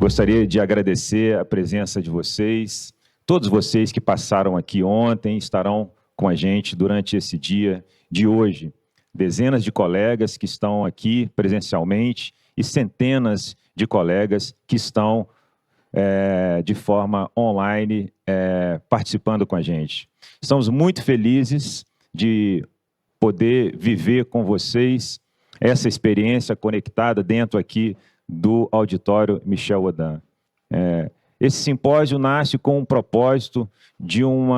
Gostaria de agradecer a presença de vocês, todos vocês que passaram aqui ontem, estarão com a gente durante esse dia de hoje. Dezenas de colegas que estão aqui presencialmente e centenas de colegas que estão de forma online participando com a gente. Estamos muito felizes de poder viver com vocês essa experiência conectada dentro aqui do auditório Michel Odan. Esse simpósio nasce com um propósito de um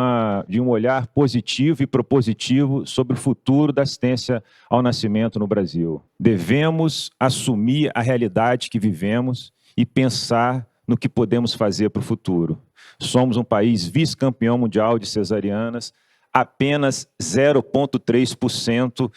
olhar positivo e propositivo sobre o futuro da assistência ao nascimento no Brasil. Devemos assumir a realidade que vivemos e pensar no que podemos fazer para o futuro. Somos um país vice-campeão mundial de cesarianas, apenas 0,3%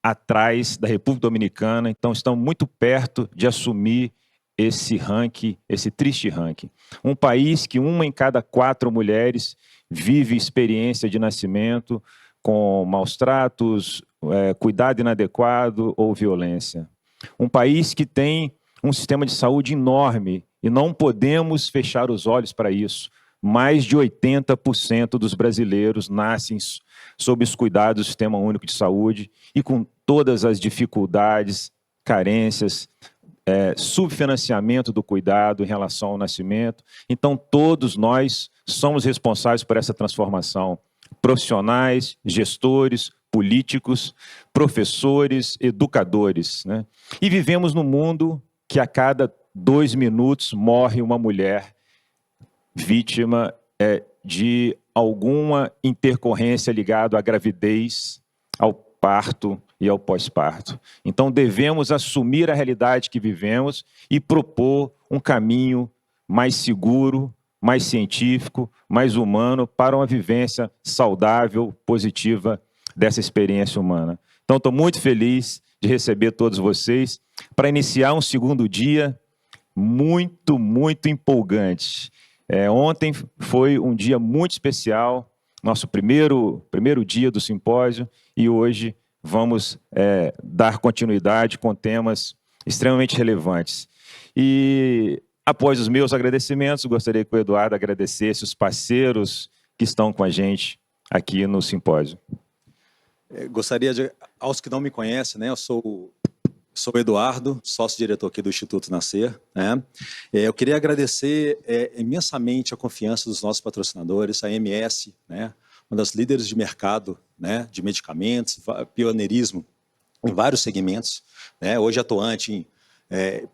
atrás da República Dominicana, então estamos muito perto de assumir esse ranking, esse triste ranking. Um país que 1 em cada 4 mulheres vive experiência de nascimento com maus tratos, cuidado inadequado ou violência. Um país que tem um sistema de saúde enorme e não podemos fechar os olhos para isso. Mais de 80% dos brasileiros nascem sob os cuidados do Sistema Único de Saúde e com todas as dificuldades, carências, subfinanciamento do cuidado em relação ao nascimento. Então, todos nós somos responsáveis por essa transformação. Profissionais, gestores, políticos, professores, educadores, né? E vivemos num mundo que a cada 2 minutos morre uma mulher vítima de alguma intercorrência ligada à gravidez, ao parto e ao pós-parto. Então, devemos assumir a realidade que vivemos e propor um caminho mais seguro, mais científico, mais humano para uma vivência saudável, positiva dessa experiência humana. Então, estou muito feliz de receber todos vocês para iniciar um segundo dia muito, muito empolgante. Ontem foi um dia muito especial, nosso primeiro dia do simpósio, e hoje vamos dar continuidade com temas extremamente relevantes. E, após os meus agradecimentos, gostaria que o Eduardo agradecesse os parceiros que estão com a gente aqui no simpósio. Gostaria de, aos que não me conhecem, né, eu sou o Eduardo, sócio-diretor aqui do Instituto Nascer, né? Eu queria agradecer imensamente a confiança dos nossos patrocinadores, a MS, né, uma das líderes de mercado, né, de medicamentos, pioneirismo em vários segmentos, né, hoje atuante em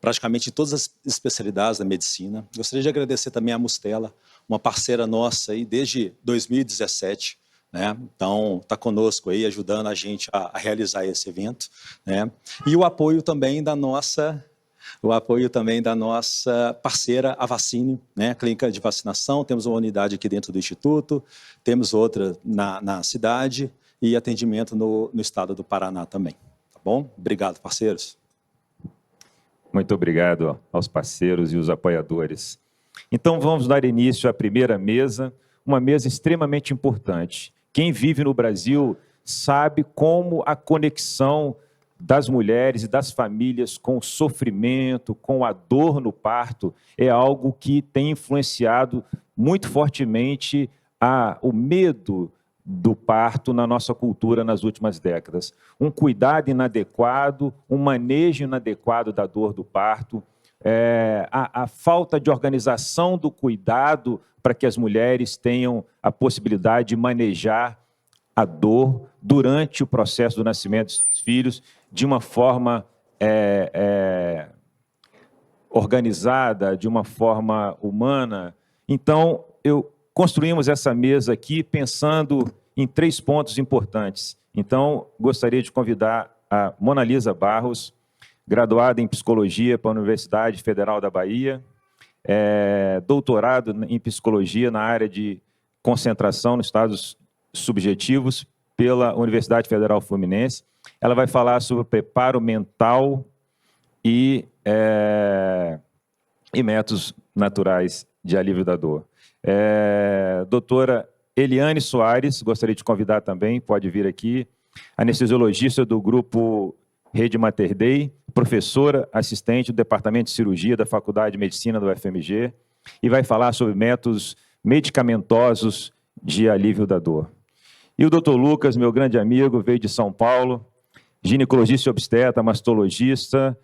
praticamente em todas as especialidades da medicina. Gostaria de agradecer também a Mustela, uma parceira nossa aí desde 2017, né? Então, está conosco aí, ajudando a gente a realizar esse evento, né? E o apoio também da nossa parceira, a Vacine, né? Clínica de vacinação. Temos uma unidade aqui dentro do Instituto, temos outra na cidade e atendimento no estado do Paraná também. Tá bom? Obrigado, parceiros. Muito obrigado aos parceiros e os apoiadores. Então, vamos dar início à primeira mesa, uma mesa extremamente importante. Quem vive no Brasil sabe como a conexão das mulheres e das famílias com o sofrimento, com a dor no parto, é algo que tem influenciado muito fortemente o medo do parto na nossa cultura nas últimas décadas. Um cuidado inadequado, um manejo inadequado da dor do parto, a falta de organização do cuidado para que as mulheres tenham a possibilidade de manejar a dor durante o processo do nascimento dos filhos de uma forma organizada, de uma forma humana. Então, construímos essa mesa aqui pensando em 3 pontos importantes. Então, gostaria de convidar a Mona Lisa Barros, graduada em Psicologia pela Universidade Federal da Bahia, doutorado em Psicologia na área de concentração nos estados subjetivos pela Universidade Federal Fluminense. Ela vai falar sobre o preparo mental e métodos naturais de alívio da dor. Doutora Eliane Soares, gostaria de convidar também, pode vir aqui, anestesiologista do grupo Rede Mater Dei, professora assistente do Departamento de Cirurgia da Faculdade de Medicina do UFMG e vai falar sobre métodos medicamentosos de alívio da dor. E o Dr. Lucas, meu grande amigo, veio de São Paulo, ginecologista e obstetra, mastologista,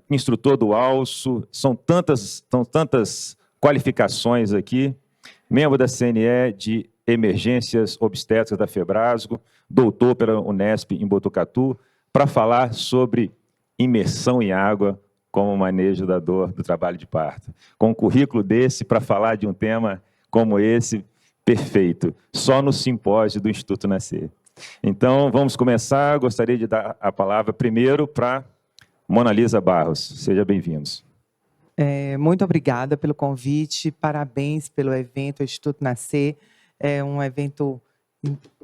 instrutor do ALSO, são tantas qualificações aqui, membro da CNE de Emergências Obstétricas da FEBRASGO, doutor pela Unesp em Botucatu, para falar sobre imersão em água como manejo da dor do trabalho de parto. Com um currículo desse, para falar de um tema como esse, perfeito, só no simpósio do Instituto Nascer. Então, vamos começar. Gostaria de dar a palavra primeiro para Mona Lisa Barros. Seja bem-vindos. Muito obrigada pelo convite, parabéns pelo evento, o Instituto Nascer. É um evento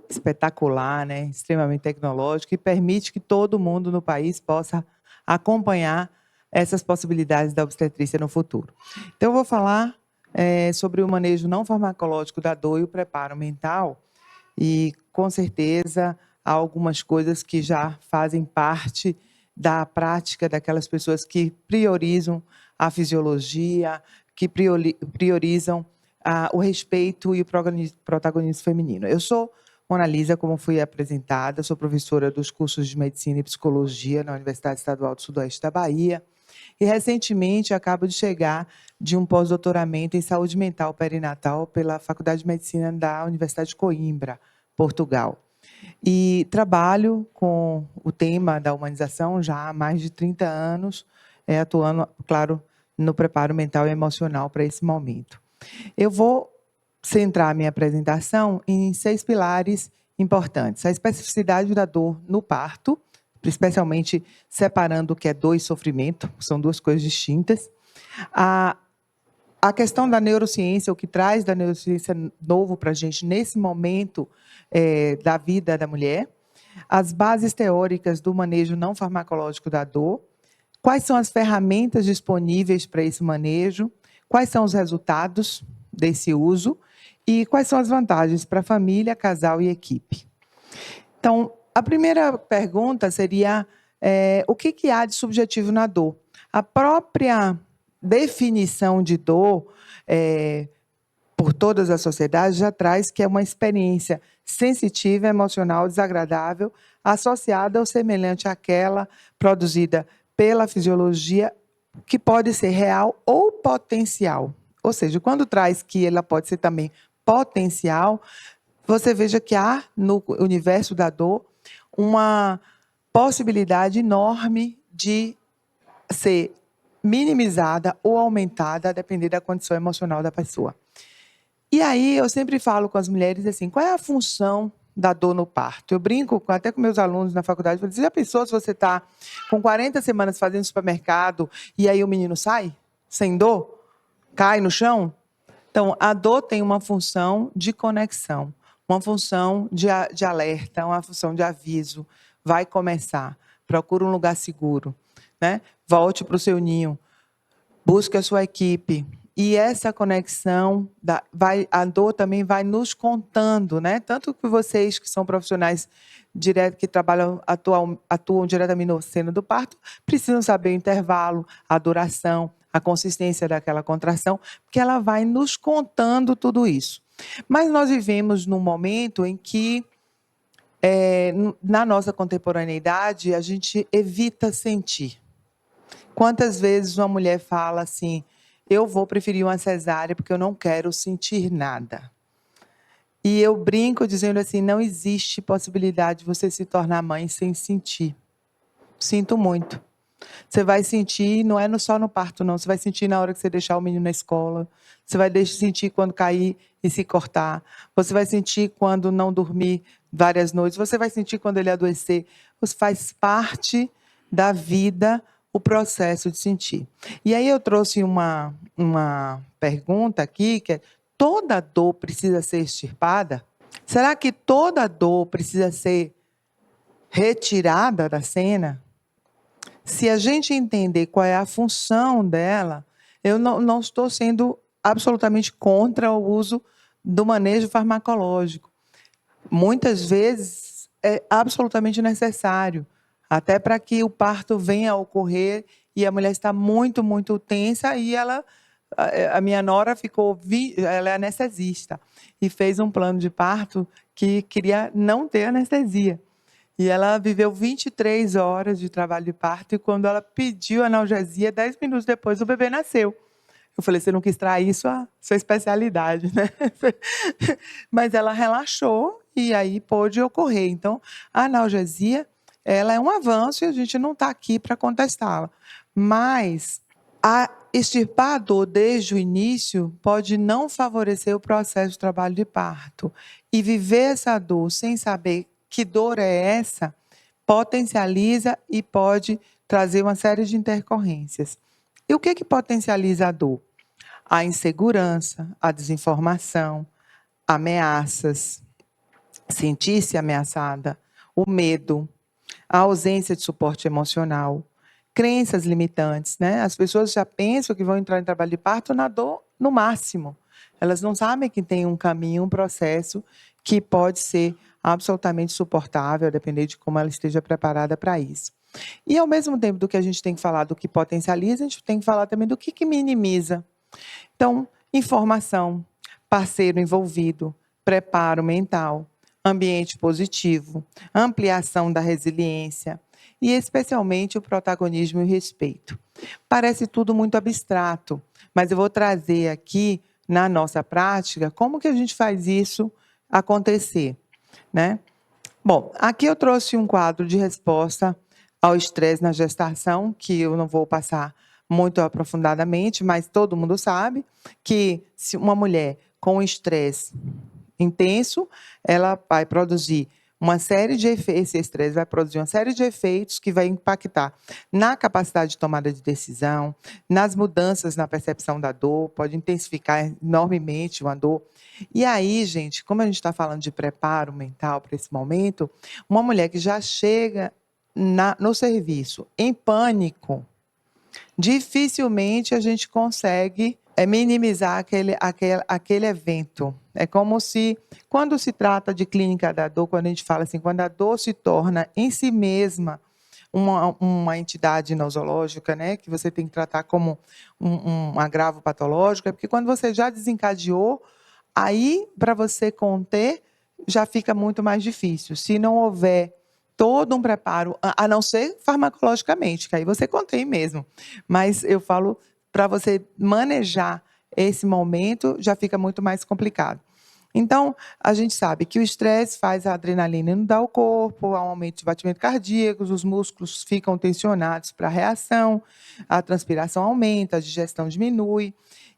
espetacular, né? Extremamente tecnológico, e permite que todo mundo no país possa acompanhar essas possibilidades da obstetrícia no futuro. Então, eu vou falar sobre o manejo não farmacológico da dor e o preparo mental, e, com certeza, há algumas coisas que já fazem parte da prática daquelas pessoas que priorizam a fisiologia, que priorizam o respeito e o protagonismo feminino. Eu sou Mona Lisa, como fui apresentada, sou professora dos cursos de Medicina e Psicologia na Universidade Estadual do Sudoeste da Bahia, e recentemente acabo de chegar de um pós-doutoramento em saúde mental perinatal pela Faculdade de Medicina da Universidade de Coimbra, Portugal. E trabalho com o tema da humanização já há mais de 30 anos, atuando, claro, no preparo mental e emocional para esse momento. Eu vou centrar a minha apresentação em 6 pilares importantes. A especificidade da dor no parto, especialmente separando o que é dor e sofrimento, são 2 coisas distintas. A questão da neurociência, o que traz da neurociência novo para a gente nesse momento da vida da mulher. As bases teóricas do manejo não farmacológico da dor. Quais são as ferramentas disponíveis para esse manejo? Quais são os resultados desse uso? E quais são as vantagens para a família, casal e equipe? Então, a primeira pergunta seria o que há de subjetivo na dor? A própria definição de dor, por todas as sociedades, já traz que é uma experiência sensitiva, emocional, desagradável, associada ou semelhante àquela produzida pela fisiologia, que pode ser real ou potencial. Ou seja, quando traz que ela pode ser também potencial, você veja que há no universo da dor uma possibilidade enorme de ser minimizada ou aumentada, a depender da condição emocional da pessoa. E aí eu sempre falo com as mulheres assim, qual é a função da dor no parto? Eu brinco até com meus alunos na faculdade, eu falo, você já pensou se você está com 40 semanas fazendo supermercado e aí o menino sai sem dor? Cai no chão? Então, a dor tem uma função de conexão, uma função de alerta, uma função de aviso. Vai começar, procura um lugar seguro, né? Volte para o seu ninho, busque a sua equipe. E essa conexão, a dor também vai nos contando, né? Tanto que vocês que são profissionais que trabalham, atuam diretamente no cena do parto, precisam saber o intervalo, a duração, a consistência daquela contração, porque ela vai nos contando tudo isso. Mas nós vivemos num momento em que, na nossa contemporaneidade, a gente evita sentir. Quantas vezes uma mulher fala assim, eu vou preferir uma cesárea porque eu não quero sentir nada. E eu brinco dizendo assim, não existe possibilidade de você se tornar mãe sem sentir. Sinto muito. Você vai sentir, não é só no parto não, você vai sentir na hora que você deixar o menino na escola, você vai sentir quando cair e se cortar, você vai sentir quando não dormir várias noites, você vai sentir quando ele adoecer. Isso faz parte da vida, o processo de sentir. E aí eu trouxe uma pergunta aqui, que é, toda dor precisa ser extirpada? Será que toda dor precisa ser retirada da cena? Se a gente entender qual é a função dela, eu não estou sendo absolutamente contra o uso do manejo farmacológico. Muitas vezes é absolutamente necessário. até para que o parto venha a ocorrer, e a mulher está muito, muito tensa, e a minha nora ela é anestesista, e fez um plano de parto que queria não ter anestesia. E ela viveu 23 horas de trabalho de parto, e quando ela pediu analgesia, 10 minutos depois o bebê nasceu. Eu falei, você não quis trair sua especialidade, né? Mas ela relaxou e aí pôde ocorrer. Então, a analgesia, ela é um avanço e a gente não está aqui para contestá-la. Mas extirpar a dor desde o início pode não favorecer o processo de trabalho de parto. E viver essa dor sem saber que dor é essa, potencializa e pode trazer uma série de intercorrências. E o que potencializa a dor? A insegurança, a desinformação, ameaças, sentir-se ameaçada, o medo, a ausência de suporte emocional, crenças limitantes, né? As pessoas já pensam que vão entrar em trabalho de parto na dor no máximo. Elas não sabem que tem um caminho, um processo que pode ser absolutamente suportável, a depender de como ela esteja preparada para isso. E, ao mesmo tempo do que a gente tem que falar do que potencializa, a gente tem que falar também do que minimiza. Então, informação, parceiro envolvido, preparo mental, ambiente positivo, ampliação da resiliência e, especialmente, o protagonismo e o respeito. Parece tudo muito abstrato, mas eu vou trazer aqui, na nossa prática, como que a gente faz isso acontecer, né? Bom, aqui eu trouxe um quadro de resposta ao estresse na gestação, que eu não vou passar muito aprofundadamente, mas todo mundo sabe que se uma mulher com estresse intenso, ela vai produzir uma série de efeitos, esse estresse vai produzir uma série de efeitos que vai impactar na capacidade de tomada de decisão, nas mudanças na percepção da dor, pode intensificar enormemente uma dor. E aí, gente, como a gente está falando de preparo mental para esse momento, uma mulher que já chega no serviço em pânico, dificilmente a gente consegue minimizar aquele evento. É como se, quando se trata de clínica da dor, quando a gente fala assim, quando a dor se torna em si mesma uma entidade nosológica, né, que você tem que tratar como um agravo patológico, é porque quando você já desencadeou, aí, para você conter, já fica muito mais difícil. Se não houver todo um preparo, a não ser farmacologicamente, que aí você contém mesmo. Mas eu falo, para você manejar esse momento, já fica muito mais complicado. Então, a gente sabe que o estresse faz a adrenalina inundar o corpo, há um aumento de batimento cardíaco, os músculos ficam tensionados para a reação, a transpiração aumenta, a digestão diminui.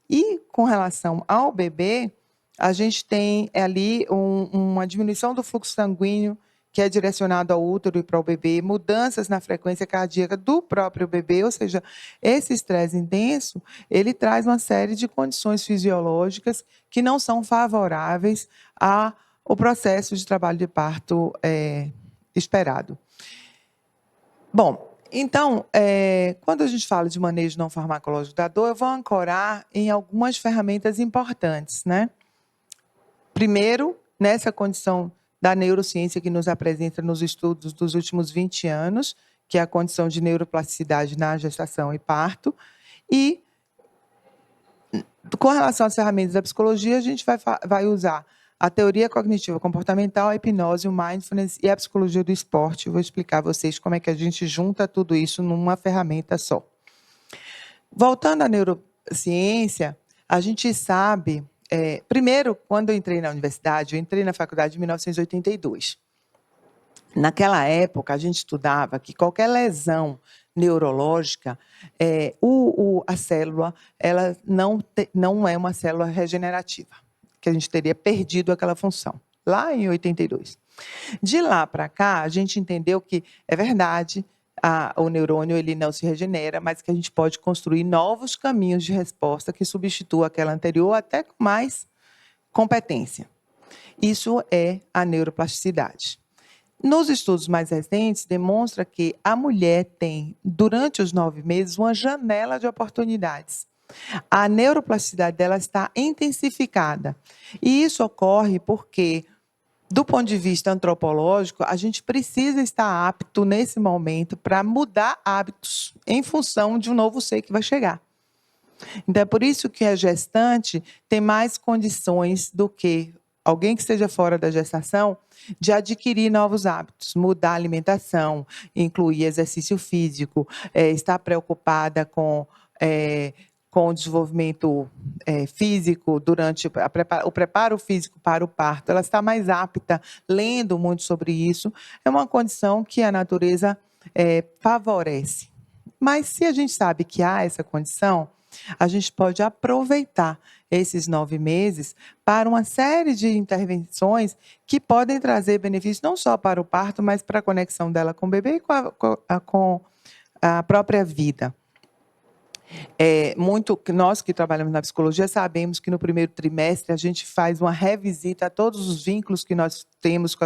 E, com relação ao bebê, a gente tem ali uma diminuição do fluxo sanguíneo, que é direcionado ao útero e para o bebê, mudanças na frequência cardíaca do próprio bebê, ou seja, esse estresse intenso, ele traz uma série de condições fisiológicas que não são favoráveis ao processo de trabalho de parto esperado. Bom, então, quando a gente fala de manejo não farmacológico da dor, eu vou ancorar em algumas ferramentas importantes, né? Primeiro, nessa condição da neurociência que nos apresenta nos estudos dos últimos 20 anos, que é a condição de neuroplasticidade na gestação e parto. E, com relação às ferramentas da psicologia, a gente vai usar a teoria cognitiva comportamental, a hipnose, o mindfulness e a psicologia do esporte. Eu vou explicar a vocês como é que a gente junta tudo isso numa ferramenta só. Voltando à neurociência, a gente sabe... primeiro, quando eu entrei na universidade, eu entrei na faculdade em 1982. Naquela época, a gente estudava que qualquer lesão neurológica, a célula ela não é uma célula regenerativa, que a gente teria perdido aquela função, lá em 82. De lá para cá, a gente entendeu que é verdade, o neurônio ele não se regenera, mas que a gente pode construir novos caminhos de resposta que substituam aquela anterior até com mais competência. Isso é a neuroplasticidade. Nos estudos mais recentes, demonstra que a mulher tem, durante os 9 meses, uma janela de oportunidades. A neuroplasticidade dela está intensificada. E isso ocorre porque do ponto de vista antropológico, a gente precisa estar apto nesse momento para mudar hábitos em função de um novo ser que vai chegar. Então, é por isso que a gestante tem mais condições do que alguém que esteja fora da gestação de adquirir novos hábitos, mudar a alimentação, incluir exercício físico, estar preocupada com o desenvolvimento físico durante o preparo físico para o parto. Ela está mais apta, lendo muito sobre isso. É uma condição que a natureza favorece. Mas se a gente sabe que há essa condição, a gente pode aproveitar esses 9 meses para uma série de intervenções que podem trazer benefícios não só para o parto, mas para a conexão dela com o bebê e com a própria vida. Nós que trabalhamos na psicologia sabemos que no primeiro trimestre a gente faz uma revisita a todos os vínculos que nós temos com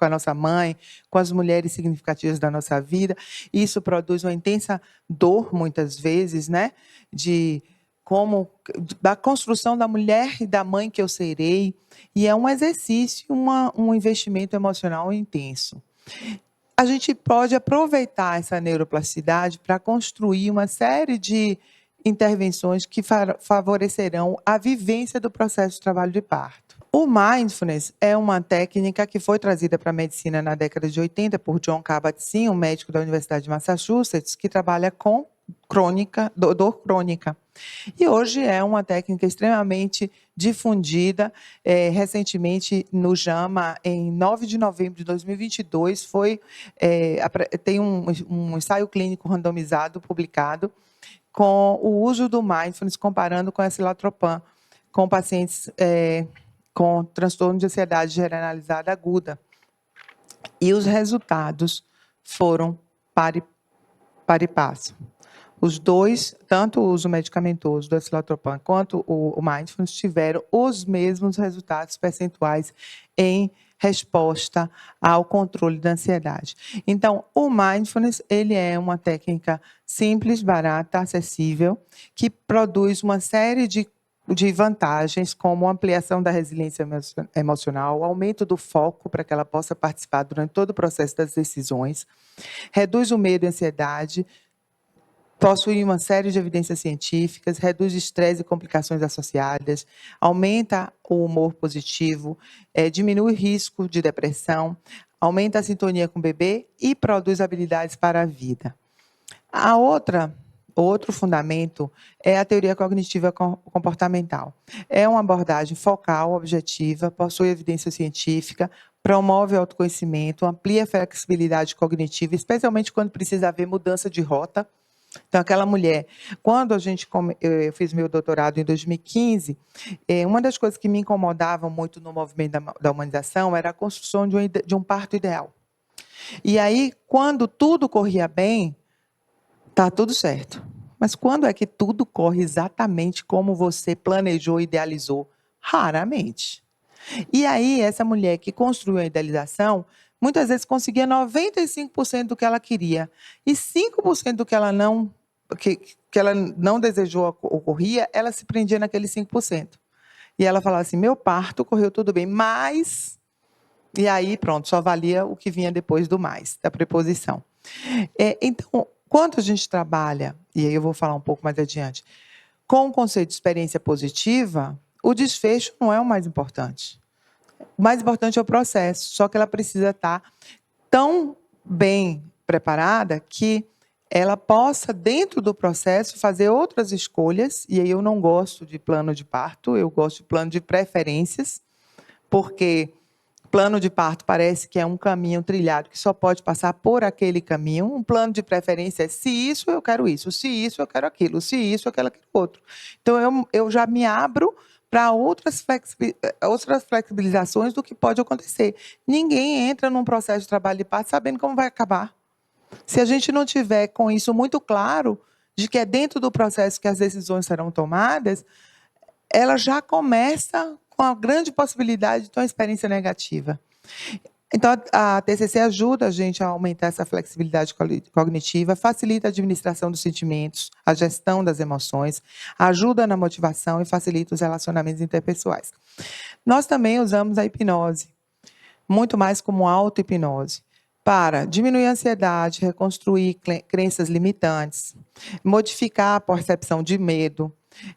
a nossa mãe, com as mulheres significativas da nossa vida. Isso produz uma intensa dor, muitas vezes, né? Da construção da mulher e da mãe que eu serei. E é um exercício, um investimento emocional intenso. A gente pode aproveitar essa neuroplasticidade para construir uma série de intervenções que favorecerão a vivência do processo de trabalho de parto. O mindfulness é uma técnica que foi trazida para a medicina na década de 80 por John Kabat-Zinn, um médico da Universidade de Massachusetts, que trabalha com dor crônica. E hoje é uma técnica extremamente difundida. Recentemente, no JAMA, em 9 de novembro de 2022, tem um ensaio clínico randomizado publicado com o uso do mindfulness, comparando com a cilatropan, com pacientes com transtorno de ansiedade generalizada aguda. E os resultados foram par e passo. Os dois, tanto o uso medicamentoso do cilatropan quanto o mindfulness, tiveram os mesmos resultados percentuais em resposta ao controle da ansiedade. Então, o mindfulness, ele é uma técnica simples, barata, acessível, que produz uma série de vantagens, como ampliação da resiliência emocional, aumento do foco para que ela possa participar durante todo o processo das decisões, reduz o medo e a ansiedade, possui uma série de evidências científicas, reduz estresse e complicações associadas, aumenta o humor positivo, diminui o risco de depressão, aumenta a sintonia com o bebê e produz habilidades para a vida. Outro fundamento é a teoria cognitiva comportamental. É uma abordagem focal, objetiva, possui evidência científica, promove o autoconhecimento, amplia a flexibilidade cognitiva, especialmente quando precisa haver mudança de rota. Então, aquela mulher, quando eu fiz meu doutorado em 2015, uma das coisas que me incomodavam muito no movimento da humanização era a construção de um parto ideal. E aí, quando tudo corria bem, está tudo certo. Mas quando é que tudo corre exatamente como você planejou e idealizou? Raramente. E aí, essa mulher que construiu a idealização, muitas vezes conseguia 95% do que ela queria. E 5% do que ela não desejou ocorria, ela se prendia naqueles 5%. E ela falava assim, meu parto correu tudo bem, mas... E aí, pronto, só valia o que vinha depois do mais, da preposição. Então, quando a gente trabalha, e aí eu vou falar um pouco mais adiante, com o conceito de experiência positiva, o desfecho não é o mais importante. O mais importante é o processo, só que ela precisa estar tão bem preparada que ela possa, dentro do processo, fazer outras escolhas. E aí eu não gosto de plano de parto, eu gosto de plano de preferências, porque plano de parto parece que é um caminho trilhado que só pode passar por aquele caminho. Um plano de preferência é se isso, eu quero isso, se isso, eu quero aquilo, se isso, eu quero aquilo outro. Então, eu já me abro para outras flexibilizações do que pode acontecer. Ninguém entra num processo de trabalho de parto sabendo como vai acabar. Se a gente não tiver com isso muito claro, de que é dentro do processo que as decisões serão tomadas, ela já começa com a grande possibilidade de ter uma experiência negativa. Então, a TCC ajuda a gente a aumentar essa flexibilidade cognitiva, facilita a administração dos sentimentos, a gestão das emoções, ajuda na motivação e facilita os relacionamentos interpessoais. Nós também usamos a hipnose. muito mais como auto-hipnose, para diminuir a ansiedade, reconstruir crenças limitantes, modificar a percepção de medo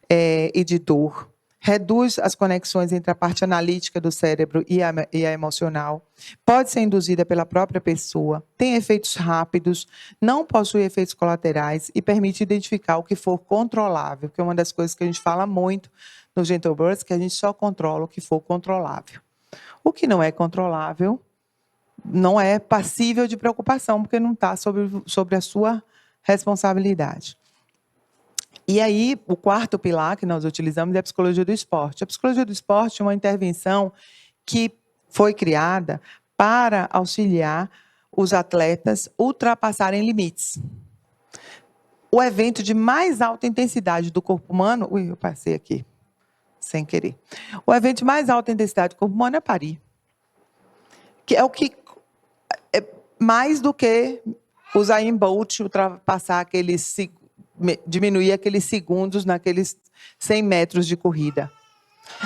e de dor, reduz as conexões entre a parte analítica do cérebro e a emocional, pode ser induzida pela própria pessoa, tem efeitos rápidos, não possui efeitos colaterais e permite identificar o que for controlável, que é uma das coisas que a gente fala muito no Gentle Birth, que a gente só controla o que for controlável. O que não é controlável não é passível de preocupação, porque não está sobre a sua responsabilidade. E aí, o quarto pilar que nós utilizamos é a psicologia do esporte. A psicologia do esporte é uma intervenção que foi criada para auxiliar os atletas ultrapassarem limites. O evento de mais alta intensidade do corpo humano... Ui, eu passei aqui, sem querer. O evento de mais alta intensidade do corpo humano é parir. Que é o que... É mais do que o Usain Bolt ultrapassar aqueles... diminuir aqueles segundos naqueles 100 metros de corrida.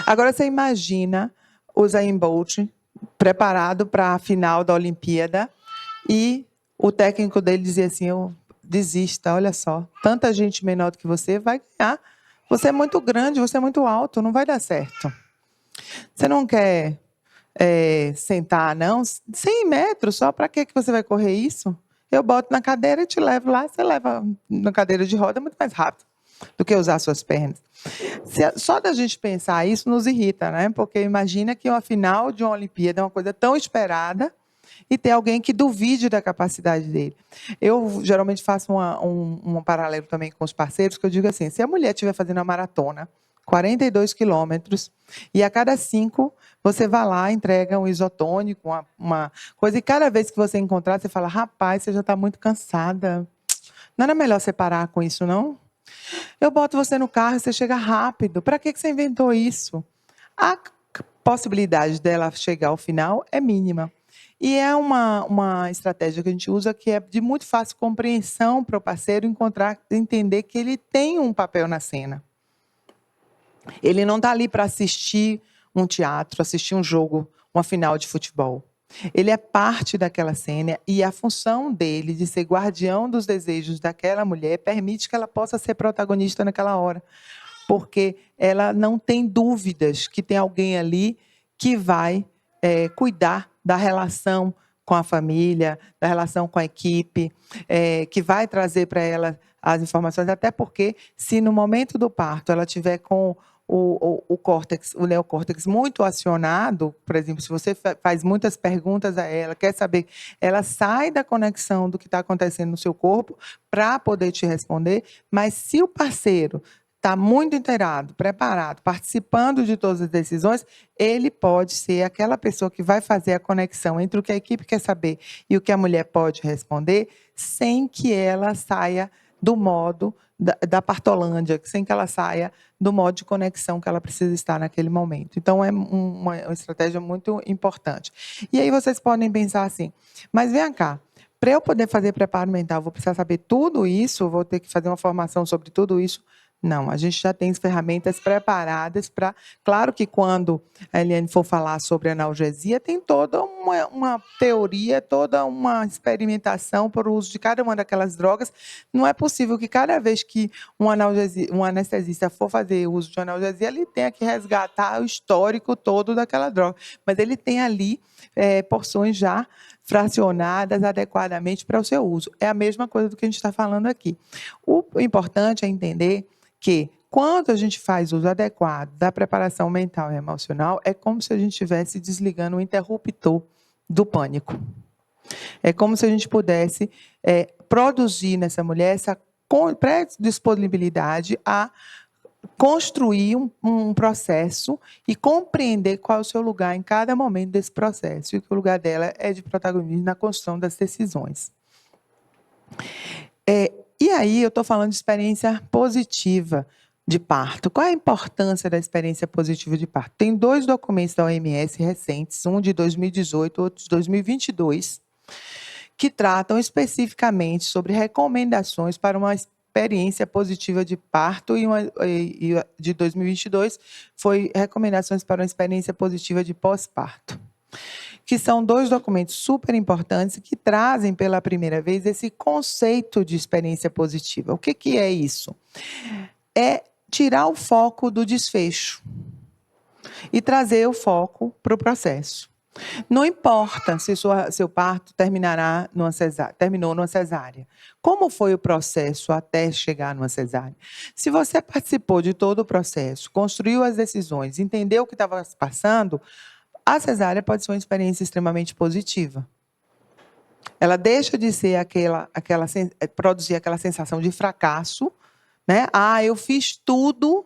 Agora, você imagina o Usain Bolt preparado para a final da Olimpíada e o técnico dele dizia assim, desista, olha só, tanta gente menor do que você vai ganhar. Você é muito grande, você é muito alto, não vai dar certo. Você não quer sentar, não? 100 metros, só para que você vai correr isso? Eu boto na cadeira e te levo lá, você leva na cadeira de roda muito mais rápido do que usar suas pernas. Só da gente pensar isso nos irrita, né? Porque imagina que uma final de uma Olimpíada é uma coisa tão esperada e ter alguém que duvide da capacidade dele. Eu geralmente faço um paralelo também com os parceiros, que eu digo assim, se a mulher estiver fazendo uma maratona, 42 quilômetros, e a cada 5 você vai lá, entrega um isotônico, uma coisa, e cada vez que você encontrar, você fala, rapaz, você já está muito cansada. Não era melhor você parar com isso, não? Eu boto você no carro e você chega rápido. Para que você inventou isso? A possibilidade dela chegar ao final é mínima. E é uma estratégia que a gente usa que é de muito fácil compreensão para o parceiro entender que ele tem um papel na cena. Ele não está ali para assistir um teatro, assistir um jogo, uma final de futebol. Ele é parte daquela cena e a função dele de ser guardião dos desejos daquela mulher permite que ela possa ser protagonista naquela hora, porque ela não tem dúvidas que tem alguém ali que vai cuidar da relação com a família, da relação com a equipe, que vai trazer para ela as informações, até porque se no momento do parto ela tiver com o neocórtex muito acionado, por exemplo, se você faz muitas perguntas a ela, quer saber, ela sai da conexão do que está acontecendo no seu corpo para poder te responder, mas se o parceiro está muito inteirado, preparado, participando de todas as decisões, ele pode ser aquela pessoa que vai fazer a conexão entre o que a equipe quer saber e o que a mulher pode responder, sem que ela saia do modo da partolândia, sem que ela saia do modo de conexão que ela precisa estar naquele momento. Então, é uma estratégia muito importante. E aí vocês podem pensar assim, mas vem cá, para eu poder fazer preparo mental, vou precisar saber tudo isso, vou ter que fazer uma formação sobre tudo isso? Não, a gente já tem as ferramentas preparadas para... Claro que quando a Eliane for falar sobre analgesia, tem toda uma teoria, toda uma experimentação para o uso de cada uma daquelas drogas. Não é possível que cada vez que um anestesista for fazer uso de analgesia, ele tenha que resgatar o histórico todo daquela droga. Mas ele tem ali porções já fracionadas adequadamente para o seu uso. É a mesma coisa do que a gente está falando aqui. O importante é entender que, quando a gente faz uso adequado da preparação mental e emocional, é como se a gente estivesse desligando o interruptor do pânico. É como se a gente pudesse produzir nessa mulher essa predisponibilidade a construir um processo e compreender qual é o seu lugar em cada momento desse processo, e que o lugar dela é de protagonismo na construção das decisões. E aí eu estou falando de experiência positiva de parto. Qual é a importância da experiência positiva de parto? Tem 2 documentos da OMS recentes, um de 2018 e outro de 2022, que tratam especificamente sobre recomendações para uma experiência positiva de parto, e de 2022 foi recomendações para uma experiência positiva de pós-parto. que são 2 documentos super importantes que trazem pela primeira vez esse conceito de experiência positiva. O que é isso? É tirar o foco do desfecho e trazer o foco para o processo. Não importa se seu parto terminou numa cesárea. Como foi o processo até chegar numa cesárea? Se você participou de todo o processo, construiu as decisões, entendeu o que estava se passando, a cesárea pode ser uma experiência extremamente positiva. Ela deixa de ser produzir aquela sensação de fracasso, né? Eu fiz tudo,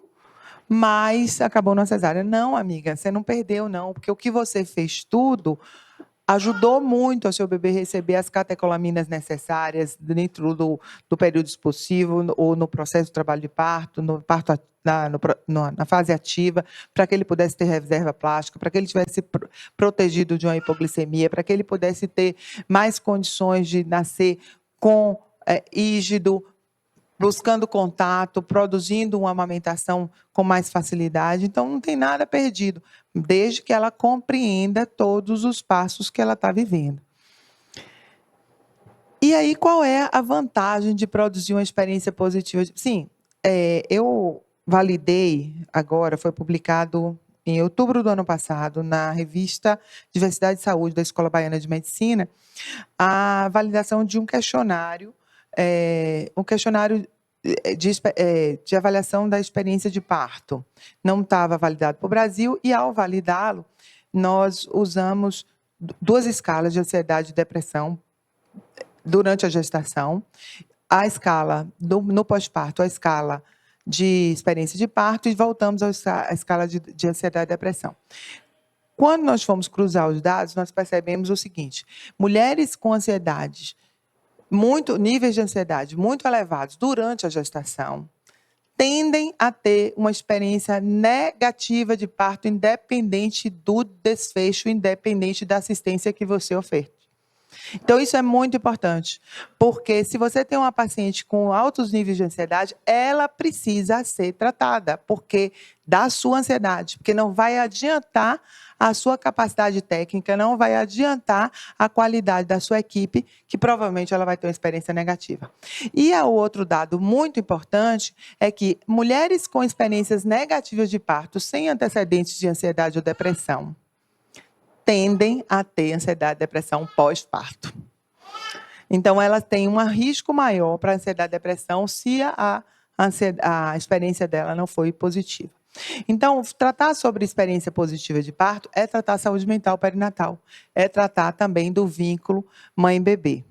mas acabou na cesárea. Não, amiga, você não perdeu, não, porque o que você fez tudo ajudou muito ao seu bebê receber as catecolaminas necessárias dentro do período expulsivo ou no processo do trabalho de parto, na fase ativa, para que ele pudesse ter reserva plástica, para que ele tivesse protegido de uma hipoglicemia, para que ele pudesse ter mais condições de nascer com ígido, buscando contato, produzindo uma amamentação com mais facilidade. Então, não tem nada perdido, desde que ela compreenda todos os passos que ela está vivendo. E aí, qual é a vantagem de produzir uma experiência positiva? Sim, eu validei agora, foi publicado em outubro do ano passado, na revista Diversidade e Saúde da Escola Baiana de Medicina, a validação de um questionário de avaliação da experiência de parto. Não estava validado para o Brasil e, ao validá-lo, nós usamos 2 escalas de ansiedade e depressão durante a gestação, a escala no pós-parto, a escala de experiência de parto, e voltamos à escala de ansiedade e depressão. Quando nós fomos cruzar os dados, nós percebemos o seguinte: mulheres com níveis de ansiedade muito elevados durante a gestação tendem a ter uma experiência negativa de parto, independente do desfecho, independente da assistência que você oferta. Então, isso é muito importante, porque se você tem uma paciente com altos níveis de ansiedade, ela precisa ser tratada, porque da sua ansiedade, porque não vai adiantar a sua capacidade técnica, não vai adiantar a qualidade da sua equipe, que provavelmente ela vai ter uma experiência negativa. E o outro dado muito importante é que mulheres com experiências negativas de parto, sem antecedentes de ansiedade ou depressão, tendem a ter ansiedade e depressão pós-parto. Então, elas têm um risco maior para ansiedade e depressão se a experiência dela não foi positiva. Então, tratar sobre experiência positiva de parto é tratar saúde mental perinatal, é tratar também do vínculo mãe-bebê.